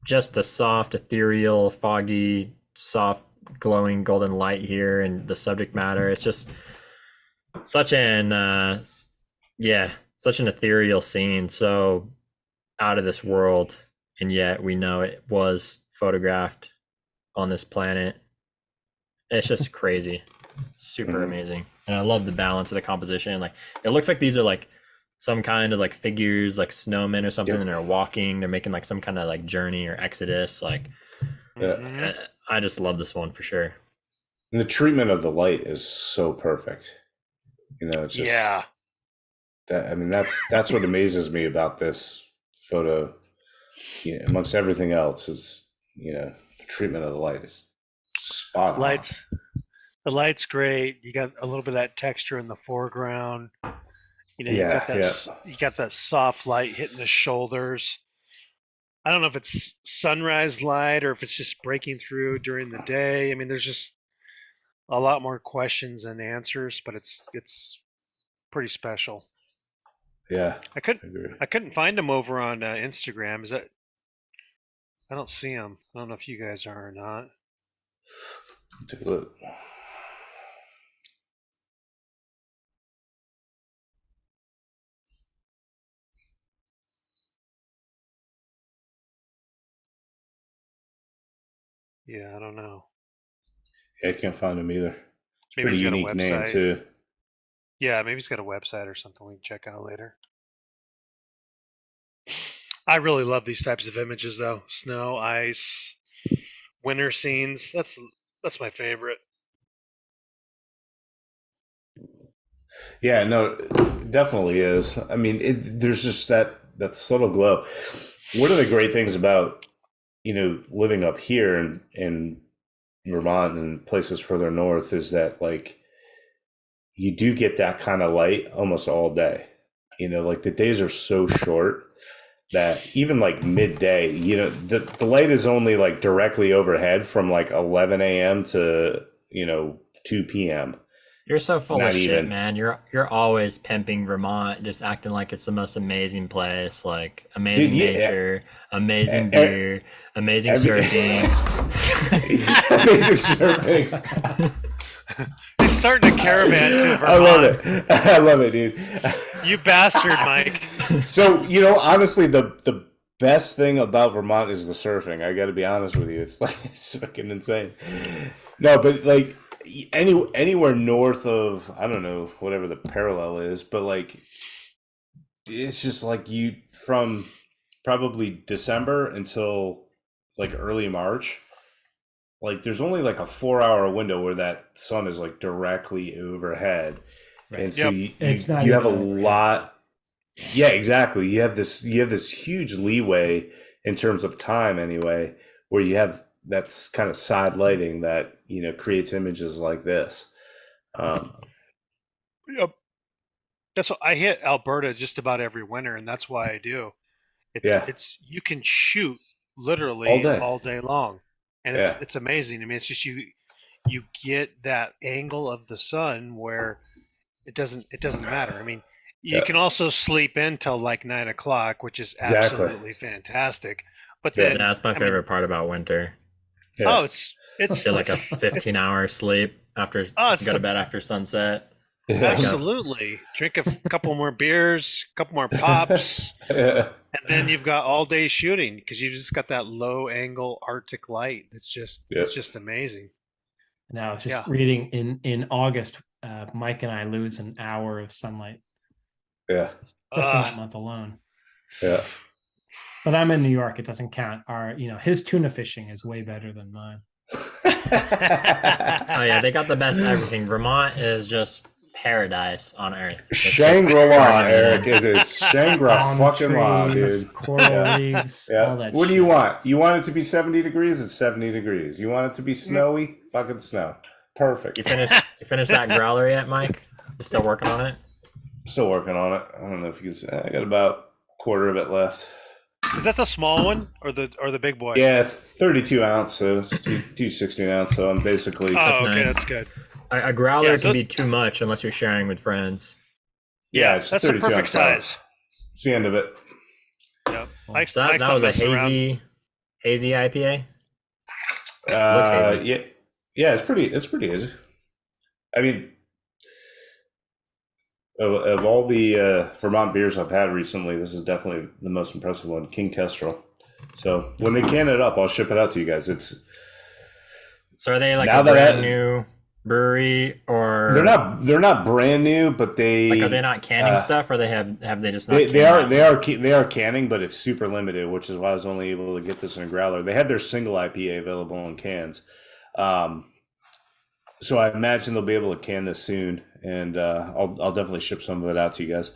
just the soft, ethereal, foggy, soft, glowing golden light here and the subject matter. It's just such an such an ethereal scene, so out of this world, and yet we know it was photographed on this planet. It's just crazy, super amazing, and I love the balance of the composition. Like it looks like these are like some kind of like figures, like snowmen or something, and they're walking. They're making like some kind of like journey or exodus. Like, I just love this one for sure. And the treatment of the light is so perfect. It's just that. I mean, that's what amazes me about this photo. Amongst everything else, is the treatment of the light is spot on. The light's great. You got a little bit of that texture in the foreground. You got that soft light hitting the shoulders. I don't know if it's sunrise light or if it's just breaking through during the day. I mean, there's just a lot more questions than answers, but it's pretty special. Yeah, I couldn't find him over on Instagram. I don't see him. I don't know if you guys are or not. Take a look. Yeah, I don't know. Yeah, I can't find him either. It's Maybe pretty he's got a unique name website. too. Yeah, maybe he's got a website or something we can check out later. I really love these types of images though. Snow, ice, winter scenes. That's my favorite. Yeah, no, it definitely is. I mean, there's just that subtle glow. One of the great things about living up here in Vermont and places further north is that like you do get that kind of light almost all day. Like the days are so short that even like midday, the light is only like directly overhead from like 11 a.m. to 2 p.m. You're so full Not of shit, even. man. You're always pimping Vermont, just acting like it's the most amazing place, like amazing Dude, yeah. nature, amazing beer, amazing surfing. Amazing surfing. He's starting to caravan to Vermont. I love it. I love it, dude. You bastard, Mike. So, honestly, the best thing about Vermont is the surfing. I got to be honest with you. It's like, it's fucking insane. No, but like anywhere north of, I don't know, whatever the parallel is, but like, it's just like from probably December until like early March, like there's only like a 4-hour window where that sun is like directly overhead. Right. And so Yep. you have a lot. Yeah, exactly. You have this huge leeway in terms of time anyway, where you have that's kind of side lighting that, creates images like this. Yep. That's what I hit Alberta just about every winter, and that's why I do. It's you can shoot literally all day long, and it's amazing. I mean, it's just you get that angle of the sun where it doesn't matter. I mean, you can also sleep in till like 9 o'clock, which is absolutely fantastic. But then that's my favorite part about winter. Yeah. Oh, it's Get like a 15-hour sleep after go to bed after sunset. Absolutely. Drink a couple more beers, a couple more pops, and then you've got all day shooting because you just got that low angle Arctic light. It's just amazing. Now, just reading in August, Mike and I lose an hour of sunlight. Yeah. Just in that month alone. Yeah. But I'm in New York. It doesn't count. His tuna fishing is way better than mine. Oh yeah, they got the best everything. Vermont is just paradise on earth. Shangri-La, Eric. It is Shangri-La fucking La, dude. Coral reefs, all that What shit. do you want? You want it to be 70 degrees? It's 70 degrees. You want it to be snowy? Fucking snow. Perfect. You finished that growler yet, Mike? You still working on it? Still working on it. I don't know if you can see. I got about a quarter of it left. Is that the small one or the big boy? Yeah, 32 ounce, so it's 216 ounce. So I'm basically. Oh, okay, nice. that's good. A growler can be too much unless you're sharing with friends. Yeah, it's that's the 32 perfect ounce. size. It's the end of it. Yep. So that was a hazy IPA. Yeah, it's pretty hazy. I mean, of all the Vermont beers I've had recently, this is definitely the most impressive one, King Kestrel. So when they can it up, I'll ship it out to you guys. So are they like Now a that brand new brewery, or they're not brand new, but like, are they not canning stuff, or have they just not? They are canning, but it's super limited, which is why I was only able to get this in a growler. They had their single IPA available in cans, so I imagine they'll be able to can this soon, and I'll definitely ship some of it out to you guys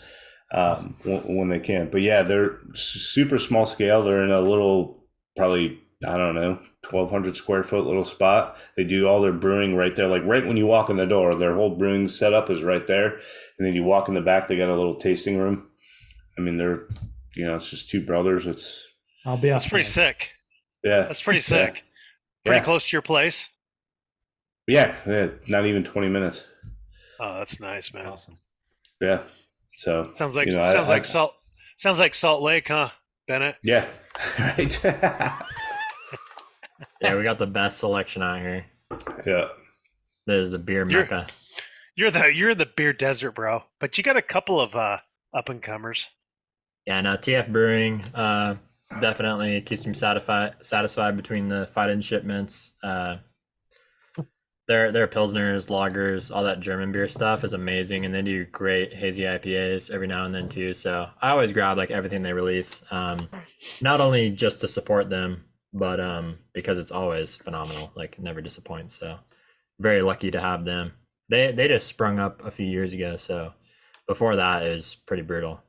when they can. But yeah, they're super small scale. They're in a little, probably, I don't know, 1,200 square foot little spot. They do all their brewing right there, like right when you walk in the door. Their whole brewing setup is right there, and then you walk in the back. They got a little tasting room. I mean, they're, it's just two brothers. I'll be. That's pretty sick. Yeah, that's pretty sick. Pretty close to your place. Yeah, not even 20 minutes. Oh, that's nice, man. That's awesome. Yeah. So sounds like sounds like Salt Lake, huh, Bennett? Yeah. Right. Yeah, we got the best selection out here. Yeah. There's the beer mecca. You're the beer desert, bro. But you got a couple of up and comers. Yeah, no, TF Brewing definitely keeps me satisfied between the fight-in shipments. Their pilsners, lagers, all that German beer stuff is amazing, and they do great hazy IPAs every now and then too. So I always grab like everything they release, not only just to support them, but because it's always phenomenal, like never disappoints. So very lucky to have them. They just sprung up a few years ago, so before that it was pretty brutal.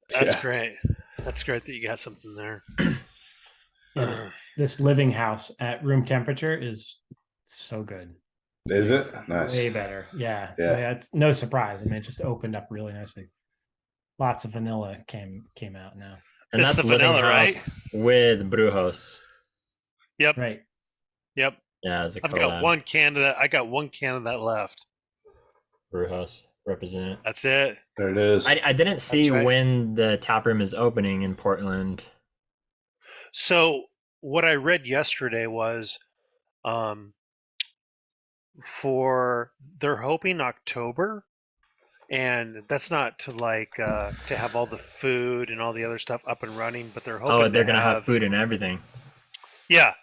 That's great. That's great that you got something there. Yeah, this living house at room temperature is so good. Is it? Nice. Way better. Yeah. It's no surprise. I mean, it just opened up really nicely. Lots of vanilla came out now. And that's the vanilla, right? With Brewhouse. Yep. Right. Yep. Yeah, as a I've got one can of that. I got one can of that left. Brewhouse represent. That's it. There it is. I didn't see when the tap room is opening in Portland. So what I read yesterday was they're hoping October, and that's not to to have all the food and all the other stuff up and running, but they're hoping they're gonna have food and everything. Yeah,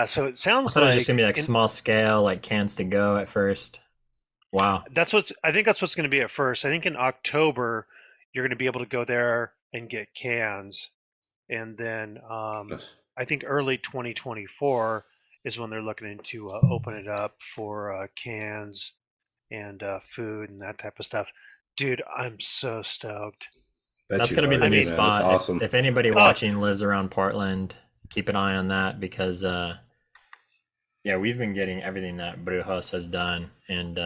so it sounds like it's just gonna be like small scale, like cans to go at first. Wow. I think that's what's gonna be at first. I think in October you're gonna be able to go there and get cans, and then I think early 2024 is when they're looking into open it up for cans and food and that type of stuff. Dude, I'm so stoked. That's going to be the new spot. Awesome. If anybody watching lives around Portland, keep an eye on that, because we've been getting everything that Brewhouse has done and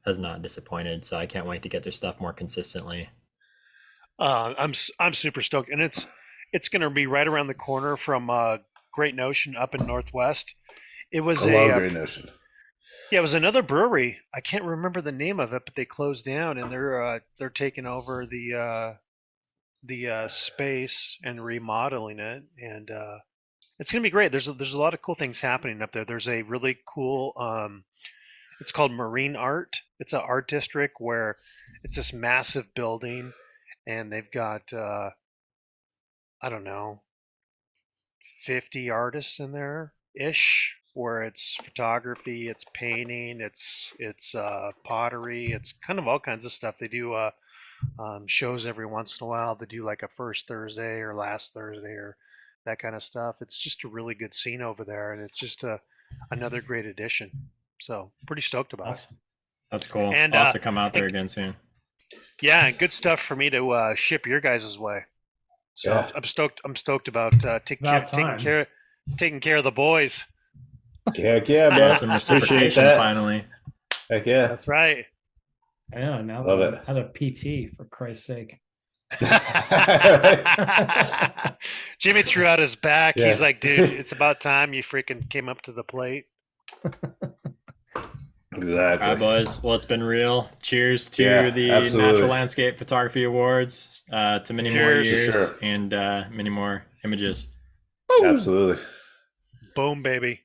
has not disappointed. So I can't wait to get their stuff more consistently. I'm super stoked, and it's going to be right around the corner from Great Notion up in Northwest. It was Great Notion. Yeah, it was another brewery. I can't remember the name of it, but they closed down, and they're taking over the space and remodeling it, and it's gonna be great. There's a lot of cool things happening up there. There's a really cool it's called Marine Art. It's an art district where it's this massive building, and they've got I don't know, 50 artists in there ish, where it's photography, it's painting, it's pottery, it's kind of all kinds of stuff. They do shows every once in a while. They do like a first Thursday or last Thursday or that kind of stuff. It's just a really good scene over there, and it's just another great addition. So pretty stoked about it. That's cool. And I'll have to come out there again soon. Yeah, and good stuff for me to ship your guys' way. So yeah. I'm stoked about taking care of the boys. Heck yeah, bro. Some reciprocation finally. Heck yeah. That's right. I know. Now that I have a PT, for Christ's sake. Jimmy threw out his back. Yeah. He's like, dude, it's about time you freaking came up to the plate. Exactly. All right, boys. Well, it's been real. Cheers to the Natural Landscape Photography Awards. To many more years and many more images. Boom. Absolutely. Boom, baby.